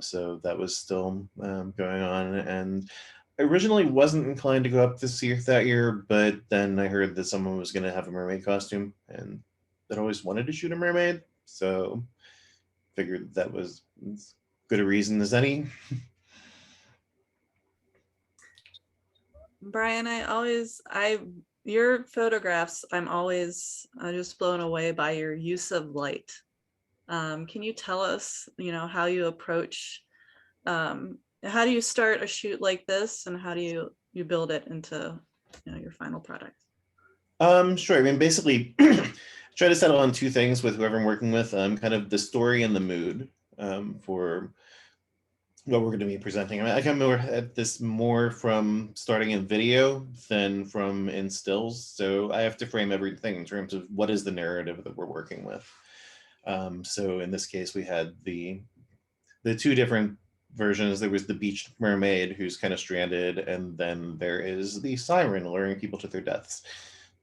So that was still going on. And I originally wasn't inclined to go up this year, that year, but then I heard that someone was going to have a mermaid costume, and I'd always wanted to shoot a mermaid. So figured that was as good a reason as any. Brian? Your photographs, I'm always just blown away by your use of light. Can you tell us, how you approach, how do you start a shoot like this, and how do you build it into, your final product? Sure. I mean, basically, try to settle on two things with whoever I'm working with, kind of the story and the mood for what we're going to be presenting. I mean, I come more at this more from starting in video than from in stills. So I have to frame everything in terms of what is the narrative that we're working with. So in this case, we had the two different versions. There was the beach mermaid who's kind of stranded, and then there is the siren luring people to their deaths,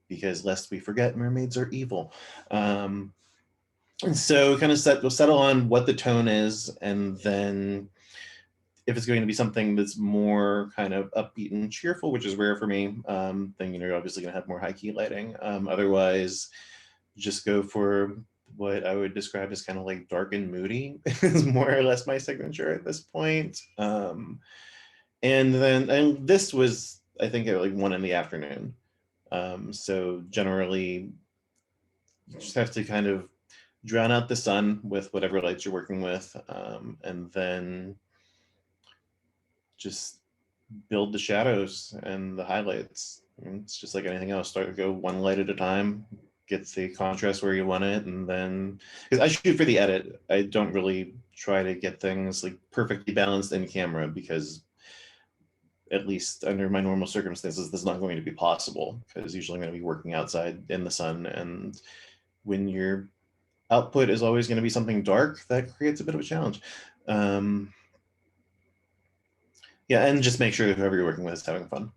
because lest we forget, mermaids are evil. And so kind of settle on what the tone is, and then if it's going to be something that's more kind of upbeat and cheerful, which is rare for me, then you're obviously going to have more high key lighting. Otherwise, just go for what I would describe as kind of like dark and moody is more or less my signature at this point. And this was, I think, at like 1 PM. So generally, you just have to kind of drown out the sun with whatever lights you're working with, and then just build the shadows and the highlights. It's just like anything else. Start to go one light at a time, get the contrast where you want it, and then, because I shoot for the edit, I don't really try to get things like perfectly balanced in camera, because at least under my normal circumstances, that's not going to be possible, because usually I'm going to be working outside in the sun, and when your output is always going to be something dark, that creates a bit of a challenge. Yeah, and just make sure that whoever you're working with is having fun.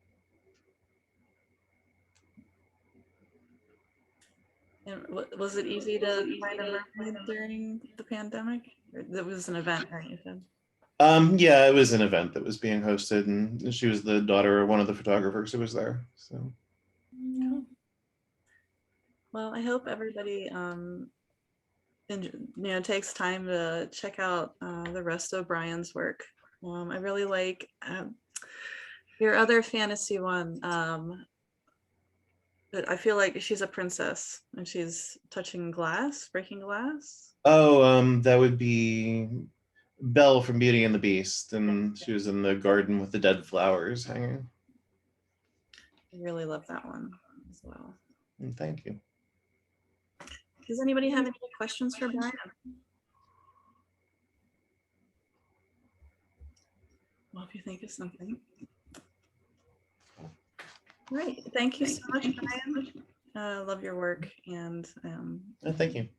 And was it easy to find a mermaid during the pandemic? That was an event, right? You said. Yeah, it was an event that was being hosted, and she was the daughter of one of the photographers who was there. So, Cool. Well, I hope everybody takes time to check out the rest of Brian's work. I really like your other fantasy one. But I feel like she's a princess and she's touching glass, breaking glass. oh, that would be Belle from Beauty and the Beast, and she was in the garden with the dead flowers hanging. I really love that one as well. And thank you. Does anybody have any questions for Brian? Well, if you think of something. Great. Thank you so much, Brian. Love your work, and Thank you.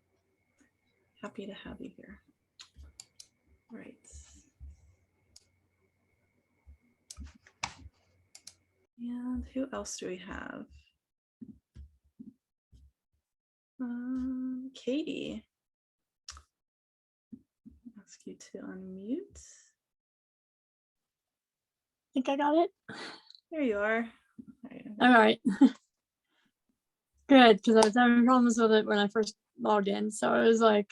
happy to have you here. Right. And who else do we have? Katie. Ask you to unmute. I think I got it. There you are. All right. Good, because I was having problems with it when I first logged in. So I was like,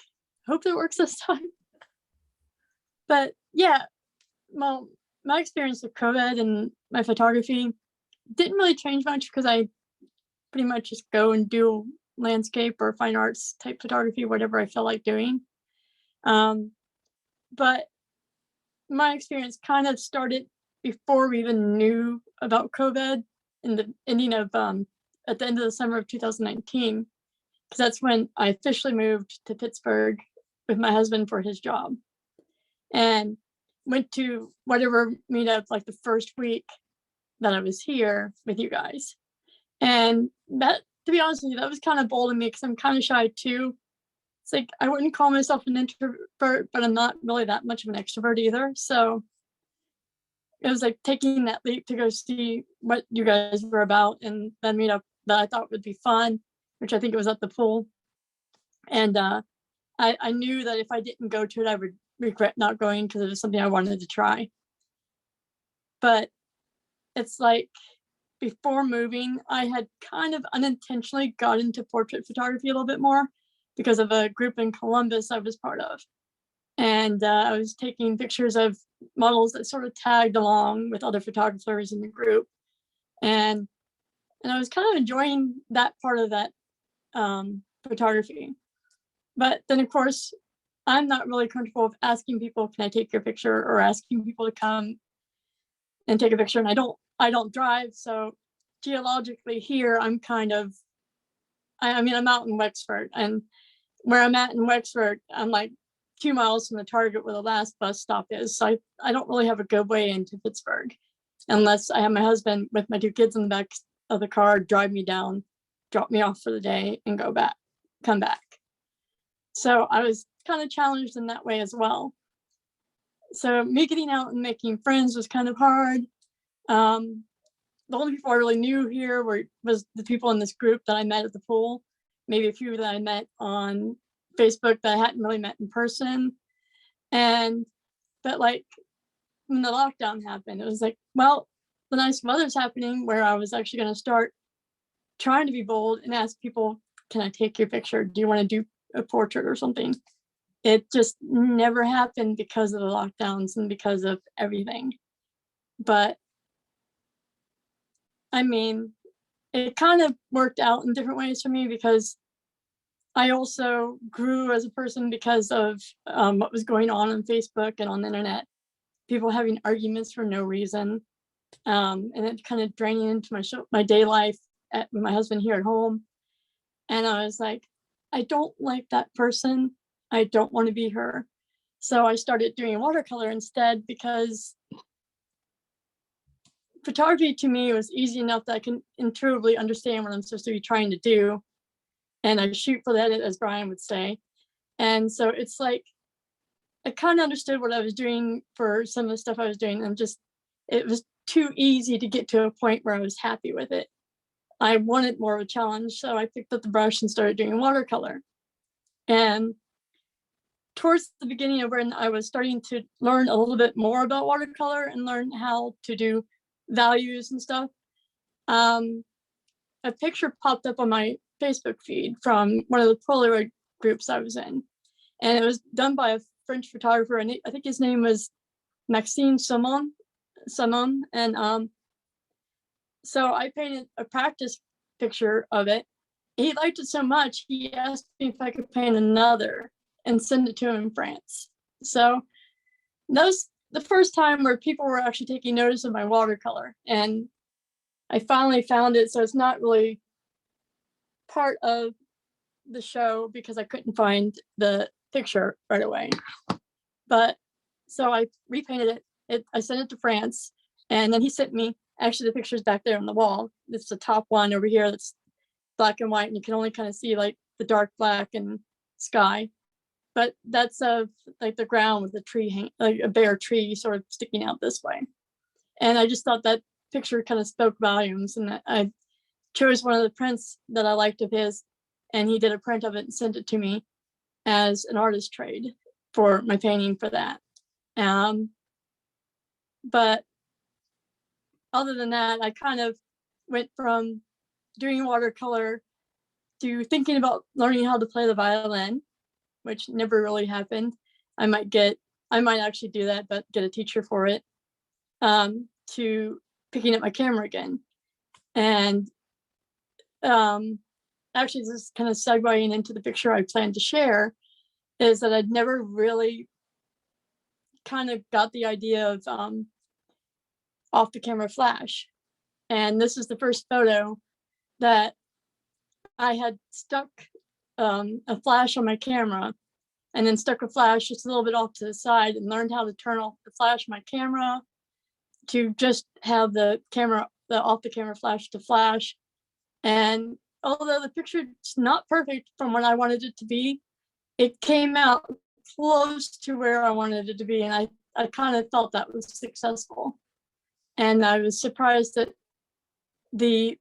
hope it works this time. But yeah, well, my experience with COVID and my photography didn't really change much, because I pretty much just go and do landscape or fine arts type photography, whatever I feel like doing. But my experience kind of started before we even knew about COVID, in the ending of at the end of the summer of 2019, because that's when I officially moved to Pittsburgh with my husband for his job. And went to whatever meetup like the first week that I was here with you guys. And that, to be honest with you, that was kind of bold of me because I'm kind of shy too. It's like I wouldn't call myself an introvert, but I'm not really that much of an extrovert either. So it was like taking that leap to go see what you guys were about and then meetup that I thought would be fun, which I think it was at the pool. And I knew that if I didn't go to it, I would regret not going because it was something I wanted to try. But it's like before moving, I had kind of unintentionally got into portrait photography a little bit more because of a group in Columbus I was part of. And I was taking pictures of models that sort of tagged along with other photographers in the group. And I was kind of enjoying that part of that photography. But then, of course, I'm not really comfortable with asking people, can I take your picture, or asking people to come and take a picture. And I don't drive. So geologically here, I'm kind of, I mean, I'm out in Wexford, and where I'm at in Wexford, I'm like 2 miles from the Target where the last bus stop is. So I don't really have a good way into Pittsburgh unless I have my husband with my 2 kids in the back of the car, drive me down, drop me off for the day and come back. So I was kind of challenged in that way as well. So me getting out and making friends was kind of hard. The only people I really knew here was the people in this group that I met at the pool, maybe a few that I met on Facebook that I hadn't really met in person. But like when the lockdown happened, it was like, well, the nice weather's happening where I was actually going to start trying to be bold and ask people, can I take your picture? Do you want to do a portrait or something? It just never happened because of the lockdowns and because of everything. But I mean, it kind of worked out in different ways for me because I also grew as a person because of what was going on Facebook and on the internet. People having arguments for no reason, and it kind of draining into my day life with my husband here at home. And I was like, I don't like that person. I don't want to be her. So I started doing watercolor instead because photography to me was easy enough that I can intuitively understand what I'm supposed to be trying to do. And I shoot for the edit, as Brian would say. And so it's like, I kind of understood what I was doing for some of the stuff I was doing. And it was too easy to get to a point where I was happy with it. I wanted more of a challenge. So I picked up the brush and started doing watercolor. And towards the beginning of when I was starting to learn a little bit more about watercolor and learn how to do values and stuff, a picture popped up on my Facebook feed from one of the Polaroid groups I was in. And it was done by a French photographer, and I think his name was Maxime Simon. And so I painted a practice picture of it. He liked it so much, he asked me if I could paint another and send it to him in France. So that was the first time where people were actually taking notice of my watercolor. And I finally found it, so it's not really part of the show because I couldn't find the picture right away. But so I repainted it. I sent it to France, and then he sent me actually the pictures back there on the wall. It's the top one over here that's black and white, and you can only kind of see like the dark black and sky. But that's like the ground with the tree, like a bare tree sort of sticking out this way. And I just thought that picture kind of spoke volumes, and I chose one of the prints that I liked of his, and he did a print of it and sent it to me as an artist trade for my painting for that. But other than that, I kind of went from doing watercolor to thinking about learning how to play the violin, which never really happened. I might actually do that, but get a teacher for it, to picking up my camera again. And actually, this is kind of segueing into the picture I plan to share, is that I'd never really kind of got the idea of off the camera flash. And this is the first photo that I had stuck a flash on my camera and then stuck a flash just a little bit off to the side and learned how to turn off the flash of my camera to just have the camera, the off the camera flash to flash. And although the picture's not perfect from what I wanted it to be, it came out close to where I wanted it to be. And I kind of felt that was successful. And I was surprised that the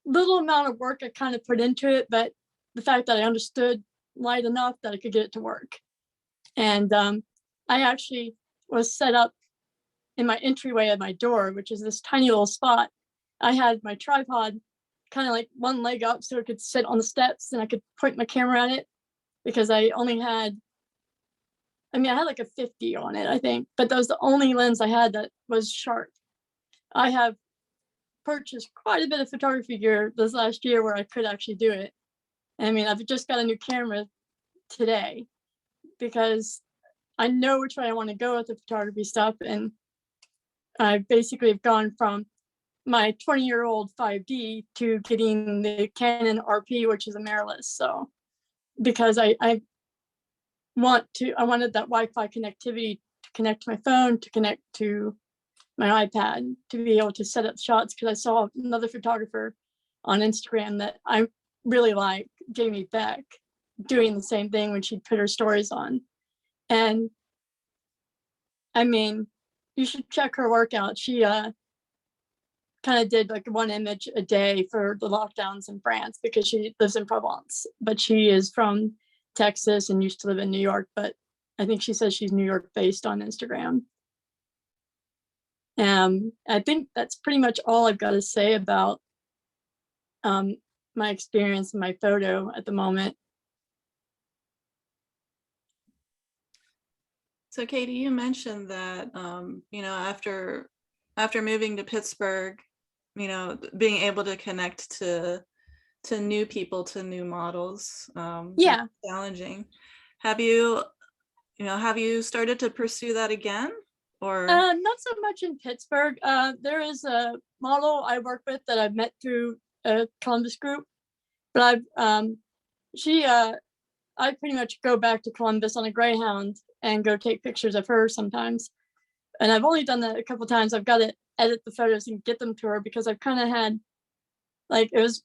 little amount of work I kind of put into it, but the fact that I understood light enough that I could get it to work. And I actually was set up in my entryway at my door, which is this tiny little spot. I had my tripod kind of like one leg up so it could sit on the steps and I could point my camera at it, because I only had, I had like a 50 on it, I think, but that was the only lens I had that was sharp. I have purchased quite a bit of photography gear this last year where I could actually do it. I've just got a new camera today because I know which way I want to go with the photography stuff. And I basically have gone from my 20-year-old 5D to getting the Canon RP, which is a mirrorless. So because I wanted that Wi-Fi connectivity to connect to my phone, to connect to my iPad, to be able to set up shots, because I saw another photographer on Instagram that I really like, Jamie Beck, doing the same thing when she put her stories on. And you should check her work out. She kind of did like one image a day for the lockdowns in France because she lives in Provence, but she is from Texas and used to live in New York, but I think she says she's New York based on Instagram. I think that's pretty much all I've got to say about my experience in my photo at the moment. So Katie, you mentioned that, after moving to Pittsburgh, being able to connect to new people, to new models, Yeah. challenging. Have you started to pursue that again? Or not so much in Pittsburgh. There is a model I work with that I've met through a Columbus group, but I pretty much go back to Columbus on a Greyhound and go take pictures of her sometimes. And I've only done that a couple times. I've got to edit the photos and get them to her because I've kind of had, it was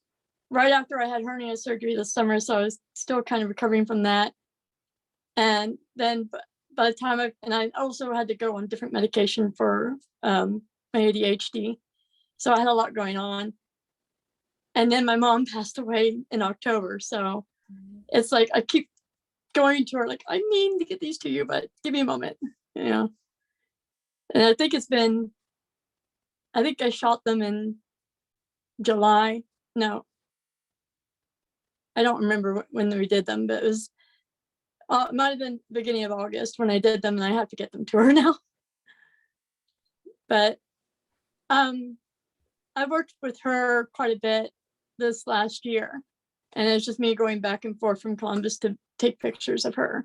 right after I had hernia surgery this summer, so I was still kind of recovering from that. And then by the time I also had to go on different medication for my ADHD. So I had a lot going on. And then my mom passed away in October. So it's like, I keep going to her, like, I mean to get these to you, but give me a moment, And I think I shot them in July. No, I don't remember when we did them, but it was, it might have been beginning of August when I did them, and I have to get them to her now. But I worked with her quite a bit this last year, and it's just me going back and forth from Columbus to take pictures of her.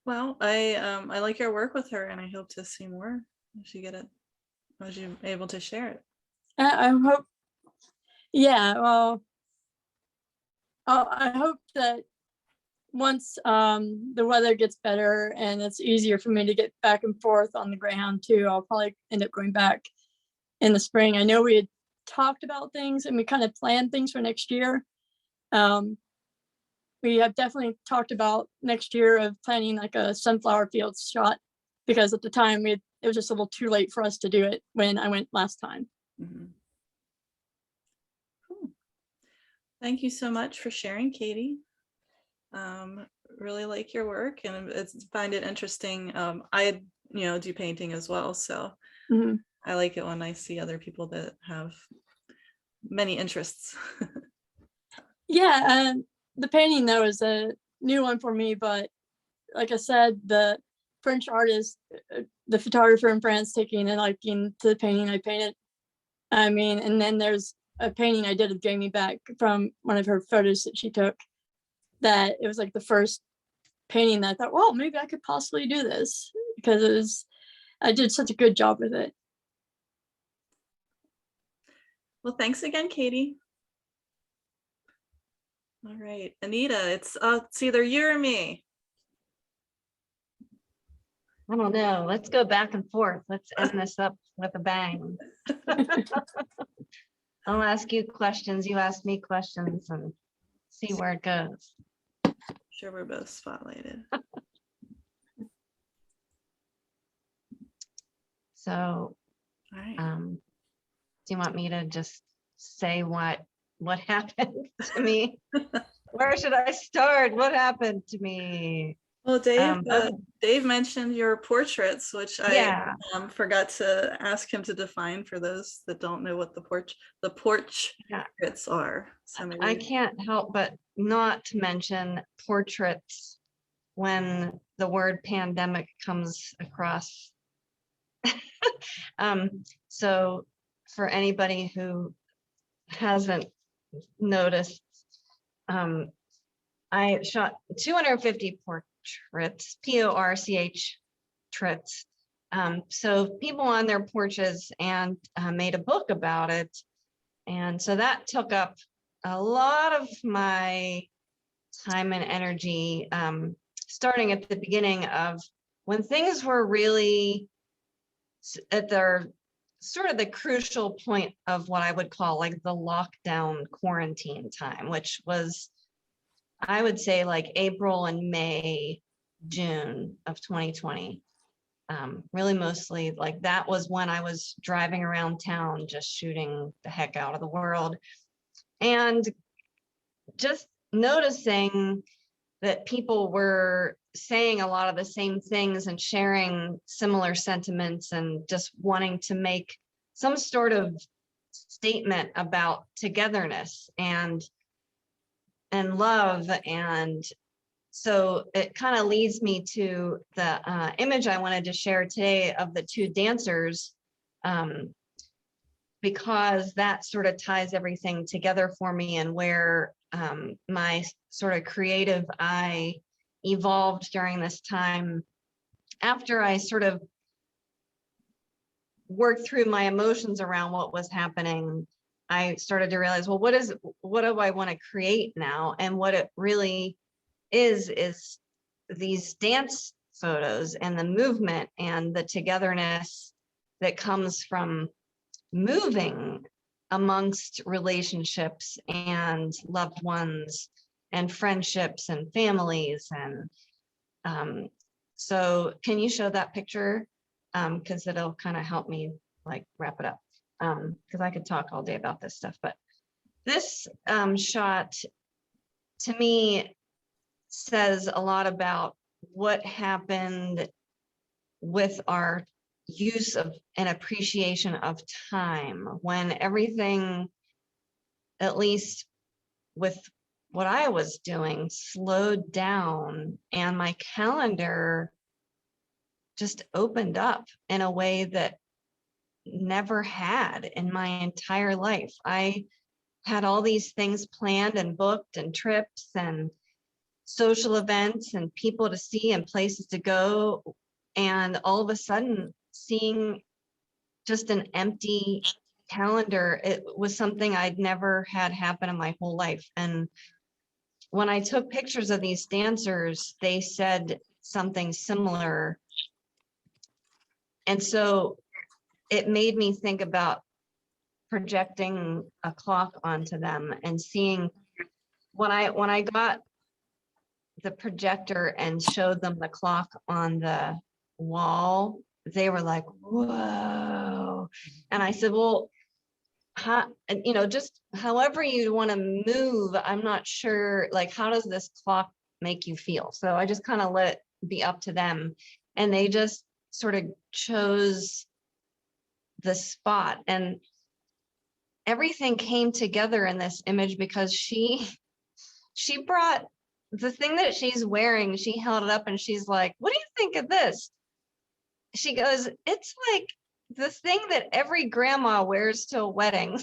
Well, I like your work with her, and I hope to see more as you get it, as you're able to share it. I hope, yeah, well, I hope that once the weather gets better and it's easier for me to get back and forth on the Greyhound too, I'll probably end up going back in the spring. I know we had talked about things and we kind of planned things for next year. We have definitely talked about next year of planning like a sunflower fields shot, because at the time it was just a little too late for us to do it when I went last time. Mm-hmm. Cool. Thank you so much for sharing, Katie. Really like your work and find it interesting. I do painting as well, so Mm-hmm. I like it when I see other people that have many interests. Yeah, the painting though is a new one for me, but like I said, the French artist, the photographer in France, taking a liking to the painting I painted. And then there's a painting I did of Jamie Beck from one of her photos that she took, that it was like the first painting that I thought, well, maybe I could possibly do this, because I did such a good job with it. Well, thanks again, Katie. All right, Anita, it's either you or me. I don't know. Let's go back and forth. Let's end this up with a bang. I'll ask you questions, you ask me questions, and see where it goes. Sure, we're both spotlighted. So, All right. do you want me to just say what happened to me? Where should I start? What happened to me? Well, Dave, Okay. Dave mentioned your portraits, which I Yeah, forgot to ask him to define for those that don't know what the portraits are. So maybe I can't help but not to mention portraits when the word pandemic comes across. So for anybody who hasn't noticed, I shot 250 portraits, porch trits. So people on their porches, and made a book about it. And so that took up a lot of my time and energy, starting at the beginning of when things were really at their sort of the crucial point of what I would call like the lockdown quarantine time, which was, I would say, like April and May, June of 2020. Really mostly like that was when I was driving around town, just shooting the heck out of the world. And just noticing that people were saying a lot of the same things and sharing similar sentiments and just wanting to make some sort of statement about togetherness and love. And so it kind of leads me to the image I wanted to share today of the two dancers, because that sort of ties everything together for me, and where my sort of creative eye evolved during this time. After I sort of worked through my emotions around what was happening, I started to realize, well, what do I want to create now? And what it really is these dance photos and the movement and the togetherness that comes from moving amongst relationships and loved ones and friendships and families. And so can you show that picture? Because it'll kind of help me like wrap it up, because I could talk all day about this stuff. But this shot to me says a lot about what happened with our use of and appreciation of time, when everything, at least with what I was doing, slowed down, and my calendar just opened up in a way that never had in my entire life. I had all these things planned and booked, and trips and social events and people to see and places to go. And all of a sudden, seeing just an empty calendar, it was something I'd never had happen in my whole life. And when I took pictures of these dancers, they said something similar. And so it made me think about projecting a clock onto them and seeing, when I got the projector and showed them the clock on the wall, they were like, whoa. And I said, well, just however you want to move, I'm not sure, like, how does this clock make you feel? So I just kind of let it be up to them. And they just sort of chose the spot, and everything came together in this image because she brought the thing that she's wearing. She held it up and she's like, what do you think of this? She goes, it's like the thing that every grandma wears to a wedding.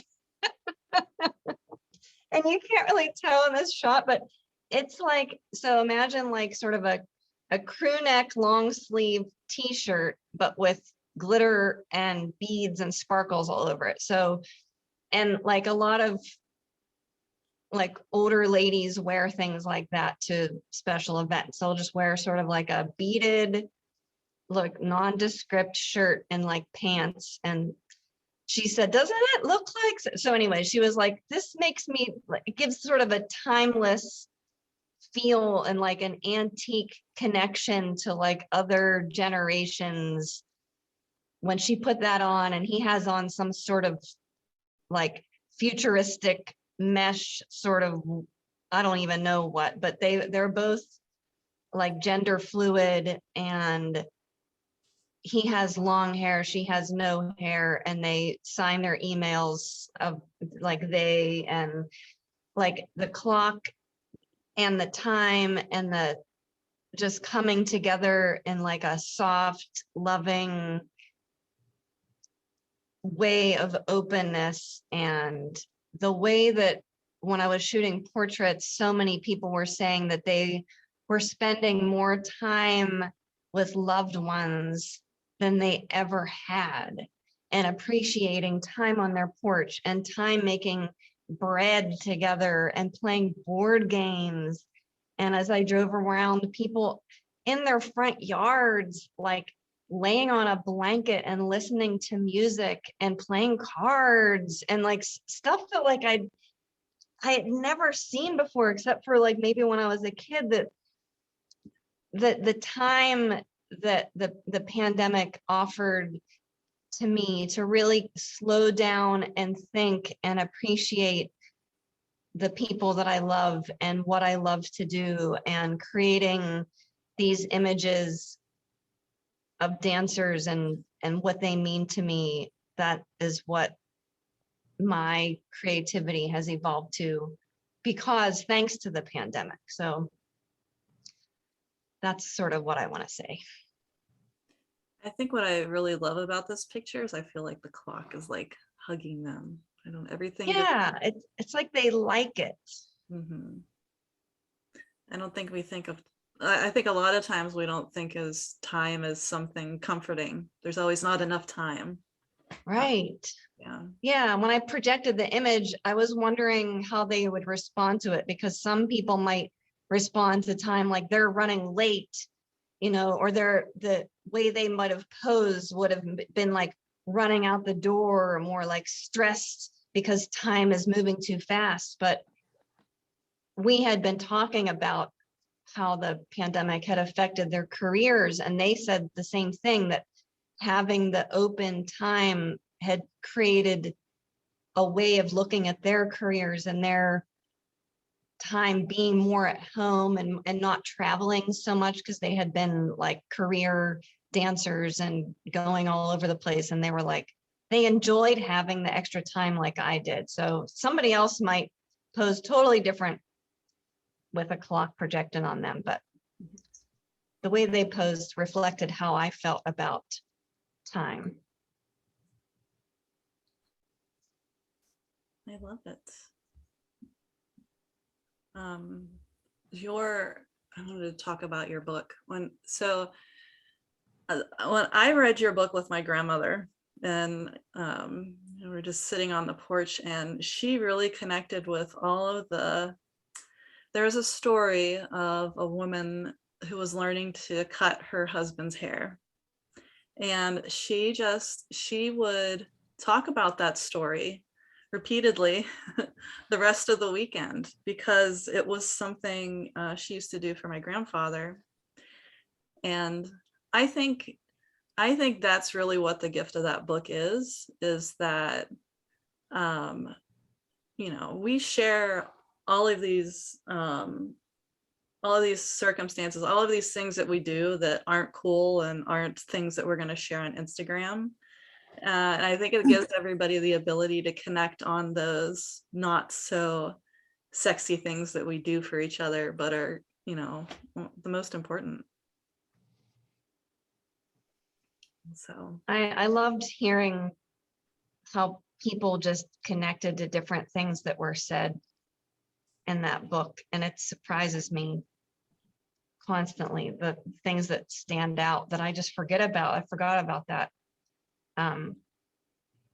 And you can't really tell in this shot, but it's like, so imagine like sort of a crew neck long sleeve t-shirt, but with glitter and beads and sparkles all over it. So, and like a lot of like older ladies wear things like that to special events. They'll just wear sort of like a beaded, look, nondescript shirt and like pants. And she said, doesn't it look like? So anyway, she was like, this makes me, like, it gives sort of a timeless feel and like an antique connection to like other generations when she put that on. And he has on some sort of like futuristic mesh sort of, I don't even know what, but they're both like gender fluid, and he has long hair, she has no hair, and they sign their emails of like they, and like the clock and the time and the just coming together in like a soft, loving way of openness. And the way that when I was shooting portraits, so many people were saying that they were spending more time with loved ones than they ever had, and appreciating time on their porch and time making bread together and playing board games. And as I drove around, people in their front yards, like laying on a blanket and listening to music and playing cards and like stuff that like I had never seen before, except for like maybe when I was a kid, that the time that the pandemic offered to me to really slow down and think and appreciate the people that I love and what I love to do, and creating these images of dancers and what they mean to me. That is what my creativity has evolved to, because thanks to the pandemic. So that's sort of what I want to say. I think what I really love about this picture is I feel like the clock is like hugging them. I don't, everything. Yeah, it's like they like it. Mm-hmm. I don't think we think of, I think a lot of times we don't think as time as something comforting. There's always not enough time. Right. Yeah. Yeah, when I projected the image, I was wondering how they would respond to it, because some people might respond to time like they're running late, you know, or the way they might have posed would have been like running out the door, or more like stressed because time is moving too fast. But we had been talking about how the pandemic had affected their careers, and they said the same thing, that having the open time had created a way of looking at their careers and their time being more at home and not traveling so much, because they had been like career dancers and going all over the place, and they were like, they enjoyed having the extra time like I did. So somebody else might pose totally different with a clock projected on them, but the way they posed reflected how I felt about time. I love it. I wanted to talk about your book. When I read your book with my grandmother, and we were just sitting on the porch, and she really connected with all of there was a story of a woman who was learning to cut her husband's hair. And she would talk about that story repeatedly the rest of the weekend, because it was something she used to do for my grandfather. And I think that's really what the gift of that book is that, you know, we share all of these circumstances, all of these things that we do that aren't cool and aren't things that we're going to share on Instagram. And I think it gives everybody the ability to connect on those not so sexy things that we do for each other, but are, you know, the most important. So I loved hearing how people just connected to different things that were said in that book. And it surprises me constantly, the things that stand out that I just forget about. I forgot about that.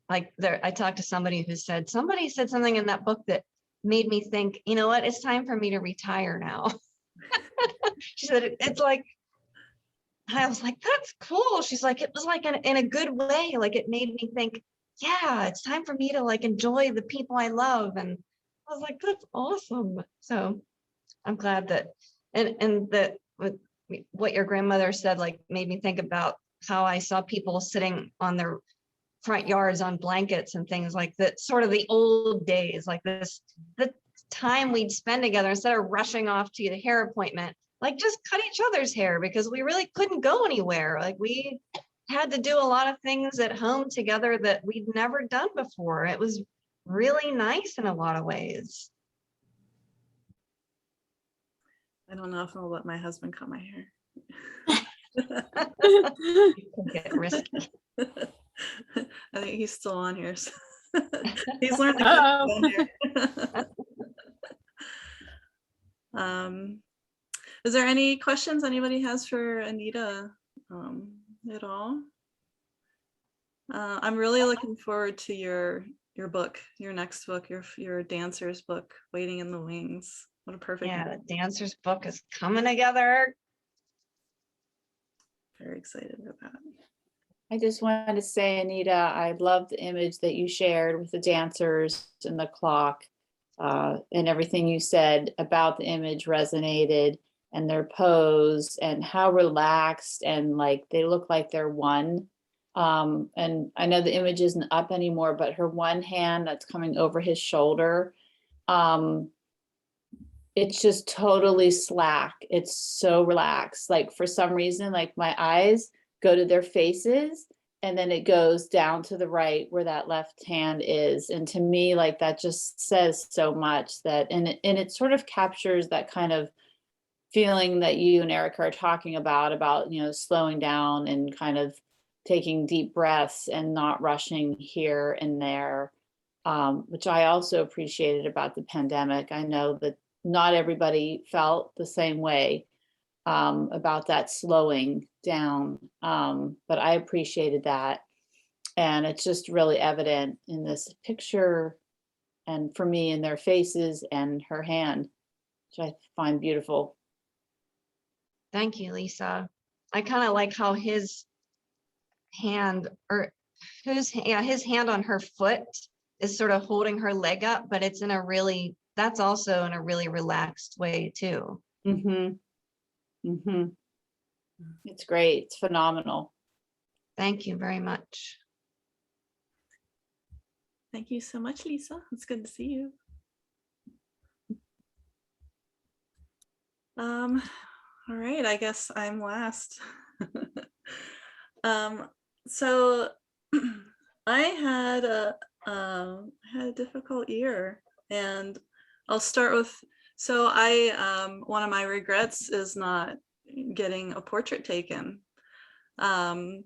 Like I talked to somebody who said, somebody said something in that book that made me think, you know what, it's time for me to retire now. She said, it's like, I was like, that's cool. She's like, it was like in a good way. Like it made me think, yeah, it's time for me to like enjoy the people I love. And I was like, that's awesome. So I'm glad that, and that what your grandmother said, like made me think about how I saw people sitting on their front yards on blankets and things like that, sort of the old days, like this, the time we'd spend together instead of rushing off to the hair appointment, like just cut each other's hair because we really couldn't go anywhere. Like we had to do a lot of things at home together that we'd never done before. It was really nice in a lot of ways. I don't know if I'll let my husband cut my hair. It can get risky. I think he's still on here. So he's learned to cut his own hair. Is there any questions anybody has for Anita at all? I'm really looking forward to your book, your next book, your dancer's book, Waiting in the Wings. What a perfect. Yeah, the dancer's book is coming together. Very excited about it. I just wanted to say, Anita, I love the image that you shared with the dancers and the clock, and everything you said about the image resonated, and their pose and how relaxed and like they look like they're one. And I know the image isn't up anymore, but her one hand that's coming over his shoulder, it's just totally slack. It's so relaxed. Like for some reason, like my eyes go to their faces and then it goes down to the right where that left hand is. And to me, like that just says so much that, and it sort of captures that kind of feeling that you and Erica are talking about, you know, slowing down and kind of taking deep breaths and not rushing here and there, which I also appreciated about the pandemic. I know that not everybody felt the same way about that slowing down, but I appreciated that. And it's just really evident in this picture and for me in their faces and her hand, which I find beautiful. Thank you, Lisa. I kind of like how his hand or his hand on her foot is sort of holding her leg up, but it's in a really, that's also in a really relaxed way too. Mm-hmm. Mm-hmm. It's great. It's phenomenal. Thank you very much. Thank you so much, Lisa. It's good to see you. All right, I guess I'm last. So I had a difficult year, and I'll start with, so one of my regrets is not getting a portrait taken. I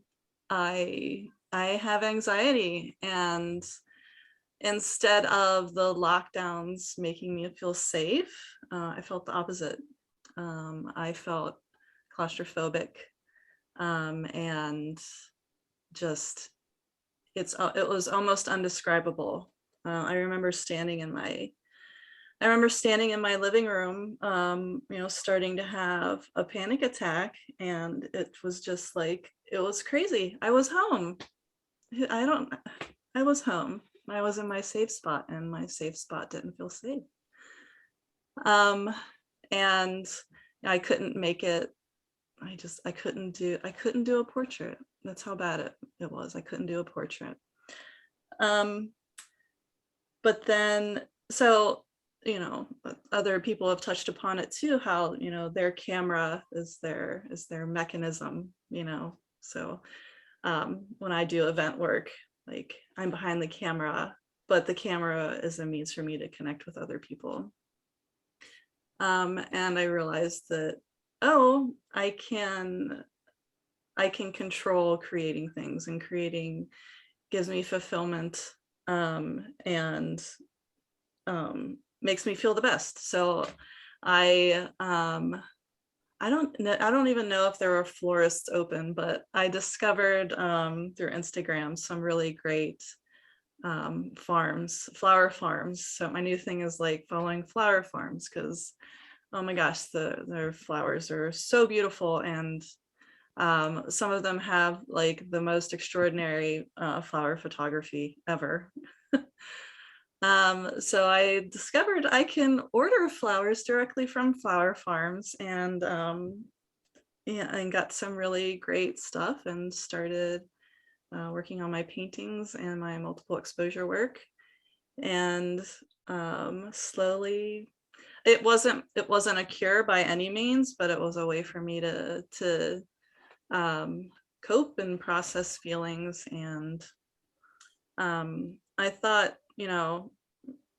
have anxiety, and instead of the lockdowns making me feel safe, I felt the opposite. I felt claustrophobic, and just it was almost undescribable. I remember standing in my living room, you know, starting to have a panic attack, and it was just like, it was crazy. I was home. I was home. I was in my safe spot, and my safe spot didn't feel safe. And I couldn't make it. I couldn't do a portrait. That's how bad it was. I couldn't do a portrait. But then, so, you know, other people have touched upon it too, how, you know, their camera is their mechanism, you know. So when I do event work, like I'm behind the camera, but the camera is a means for me to connect with other people. And I realized that, oh, I can control creating things, and creating gives me fulfillment, and makes me feel the best. So I don't even know if there are florists open, but I discovered through Instagram some really great farms, flower farms. So my new thing is like following flower farms, because oh my gosh, their flowers are so beautiful, and some of them have like the most extraordinary flower photography ever. So I discovered I can order flowers directly from flower farms, and yeah, and got some really great stuff, and started working on my paintings and my multiple exposure work. And slowly, it wasn't a cure by any means, but it was a way for me to cope and process feelings. And I thought, you know,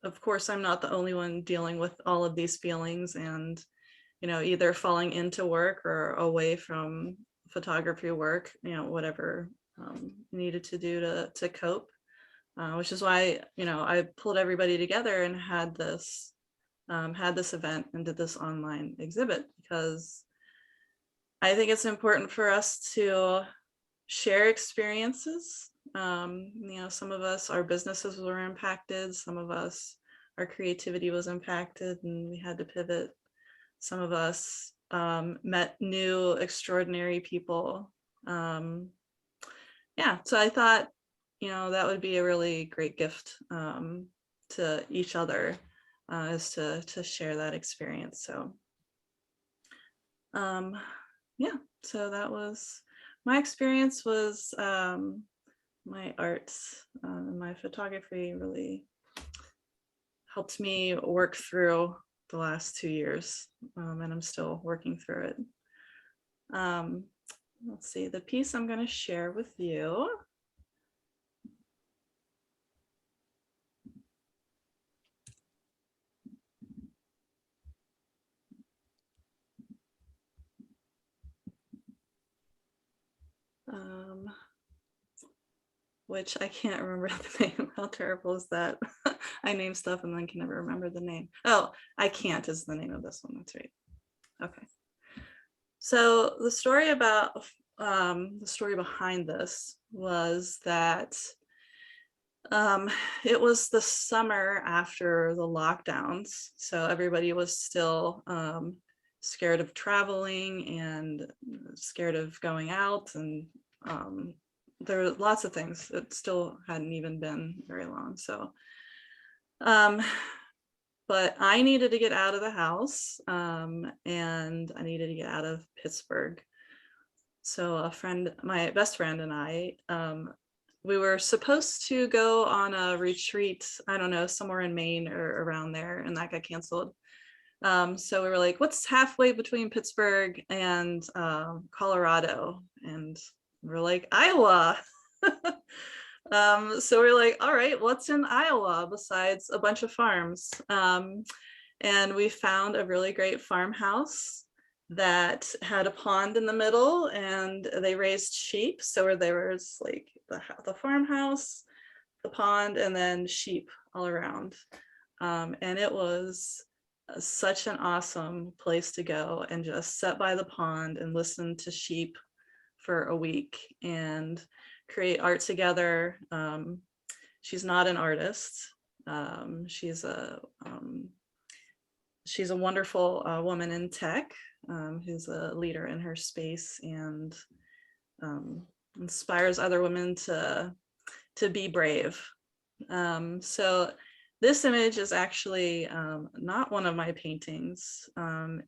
of course, I'm not the only one dealing with all of these feelings, and, you know, either falling into work or away from photography work, you know, whatever needed to do to cope, which is why, you know, I pulled everybody together and had this event and did this online exhibit, because I think it's important for us to share experiences. You know, some of us, our businesses were impacted, some of us, our creativity was impacted and we had to pivot. Some of us met new extraordinary people. Yeah, so I thought, you know, that would be a really great gift to each other, is to share that experience. So yeah, so that was my experience. Was my art and my photography really helped me work through the last 2 years, and I'm still working through it. Let's see, the piece I'm going to share with you. Which I can't remember the name. How terrible is that? I name stuff and then can never remember the name. Oh, I Can't is the name of this one. That's right. Okay. So the story behind this was that it was the summer after the lockdowns. So everybody was still scared of traveling and scared of going out, and there were lots of things that still hadn't even been very long. So, but I needed to get out of the house, and I needed to get out of Pittsburgh. So a friend, my best friend, and I, we were supposed to go on a retreat, I don't know, somewhere in Maine or around there, and that got canceled. So we were like, what's halfway between Pittsburgh and Colorado? And we're like, Iowa. So we're like, all right, what's in Iowa besides a bunch of farms? And we found a really great farmhouse that had a pond in the middle, and they raised sheep. So there was like the farmhouse, the pond, and then sheep all around. And it was such an awesome place to go and just sit by the pond and listen to sheep for a week and create art together. She's not an artist. She's a wonderful woman in tech, who's a leader in her space, and inspires other women to be brave. So this image is actually not one of my paintings.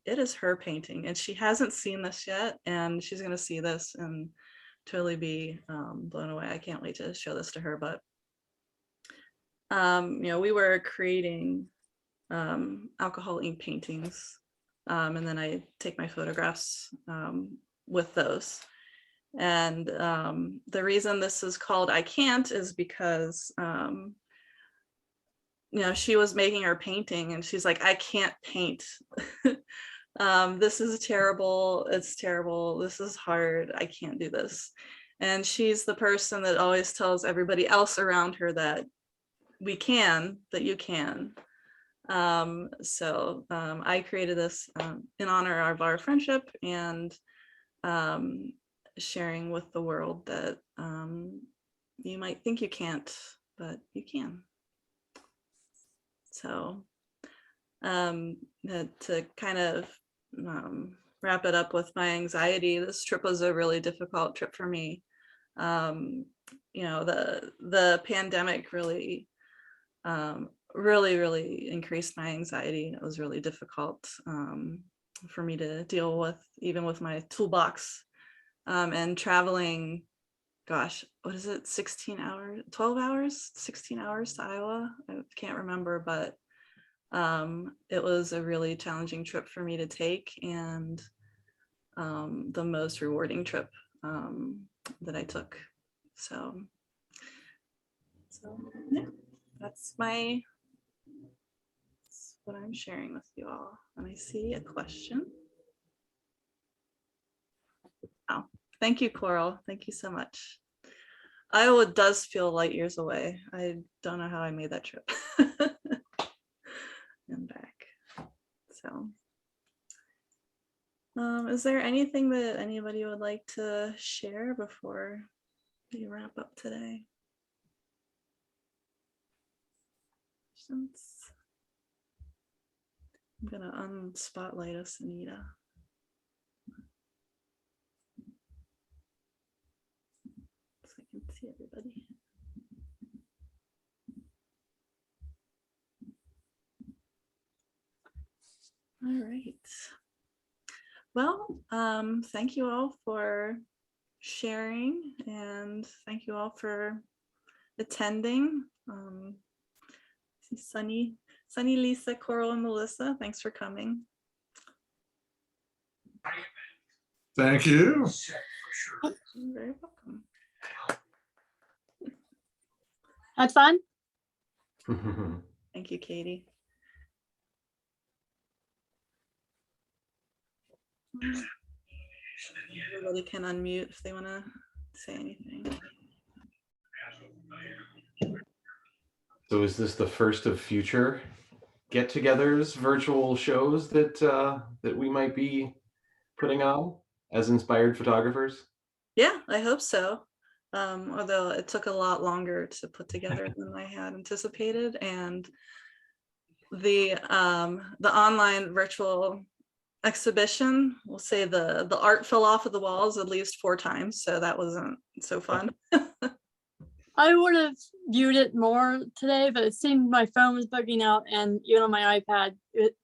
It is her painting, and she hasn't seen this yet, and she's going to see this and totally be blown away. I can't wait to show this to her. But you know, we were creating alcohol ink paintings, and then I take my photographs with those. And the reason this is called I Can't is because you know, she was making her painting and she's like, I can't paint. This is terrible. It's terrible. This is hard. I can't do this. And she's the person that always tells everybody else around her that we can, that you can. So I created this in honor of our friendship, and sharing with the world that you might think you can't, but you can. So to kind of wrap it up with my anxiety, this trip was a really difficult trip for me. You know, the pandemic really really increased my anxiety. It was really difficult for me to deal with, even with my toolbox, and traveling, gosh, what is it, 16 hours, 12 hours, 16 hours to Iowa? I can't remember, but it was a really challenging trip for me to take, and the most rewarding trip that I took. So yeah, that's what I'm sharing with you all. And I see a question. Oh, thank you, Coral. Thank you so much. Iowa does feel light years away. I don't know how I made that trip. And back. So is there anything that anybody would like to share before we wrap up today? Questions? I'm gonna unspotlight us, Anita. So I can see everybody. All right. Well, thank you all for sharing, and thank you all for attending. Sunny, Lisa, Coral, and Melissa, thanks for coming. Thank you. You're very welcome. Had fun? Thank you, Katie. Everybody can unmute if they want to say anything. So is this the first of future get-togethers, virtual shows that that we might be putting on as inspired photographers? Yeah, I hope so. Although it took a lot longer to put together than I had anticipated, and the online virtual exhibition, we'll say the art fell off of the walls at least 4 times, so that wasn't so fun. I would have viewed it more today, but it seemed my phone was bugging out, and even on my iPad, it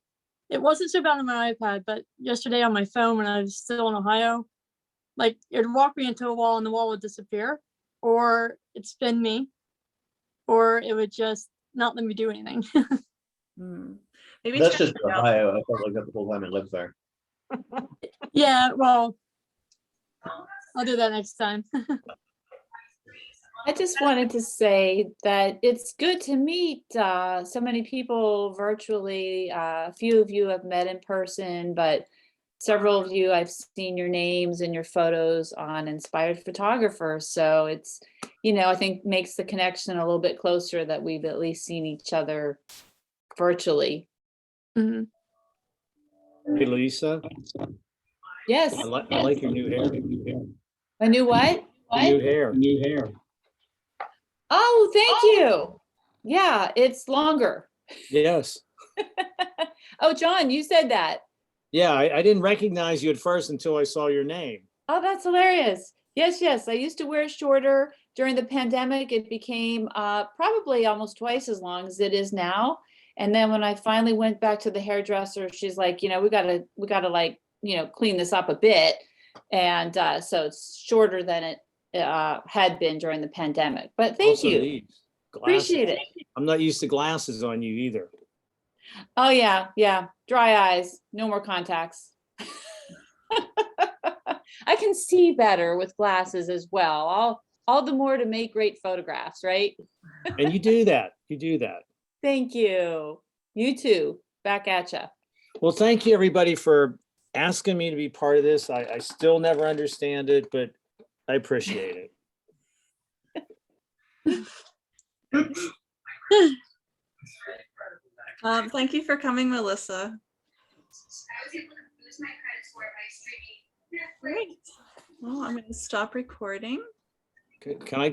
wasn't so bad on my iPad, but yesterday on my phone when I was still in Ohio, like it would walk me into a wall and the wall would disappear, or it'd spin me, or it would just not let me do anything. Maybe That's check just it out. Ohio. I felt like that the whole time I lived there. Yeah, well, I'll do that next time. I just wanted to say that it's good to meet so many people virtually. A few of you I've met in person, but several of you I've seen your names and your photos on Inspired Photographers. So it's, I think makes the connection a little bit closer that we've at least seen each other virtually. Mhm. Hey, Lisa, Yes. I like your new hair. A new what? New hair. Oh, thank you. Yeah, it's longer. Yes. Oh, John, you said that. Yeah, I didn't recognize you at first until I saw your name. Oh, that's hilarious. Yes. I used to wear it shorter. During the pandemic, it became probably almost twice as long as it is now. And then when I finally went back to the hairdresser, she's like, we gotta like, clean this up a bit. And so it's shorter than it had been during the pandemic. But thank Also you. these glasses. Appreciate it. I'm not used to glasses on you either. Oh yeah. Dry eyes, no more contacts. I can see better with glasses as well. All the more to make great photographs, right? And you do that. Thank you. You too. Back at ya. Well, thank you everybody for asking me to be part of this. I still never understand it, but I appreciate it. Thank you for coming, Melissa. Great. Well, I'm going to stop recording. Can I go?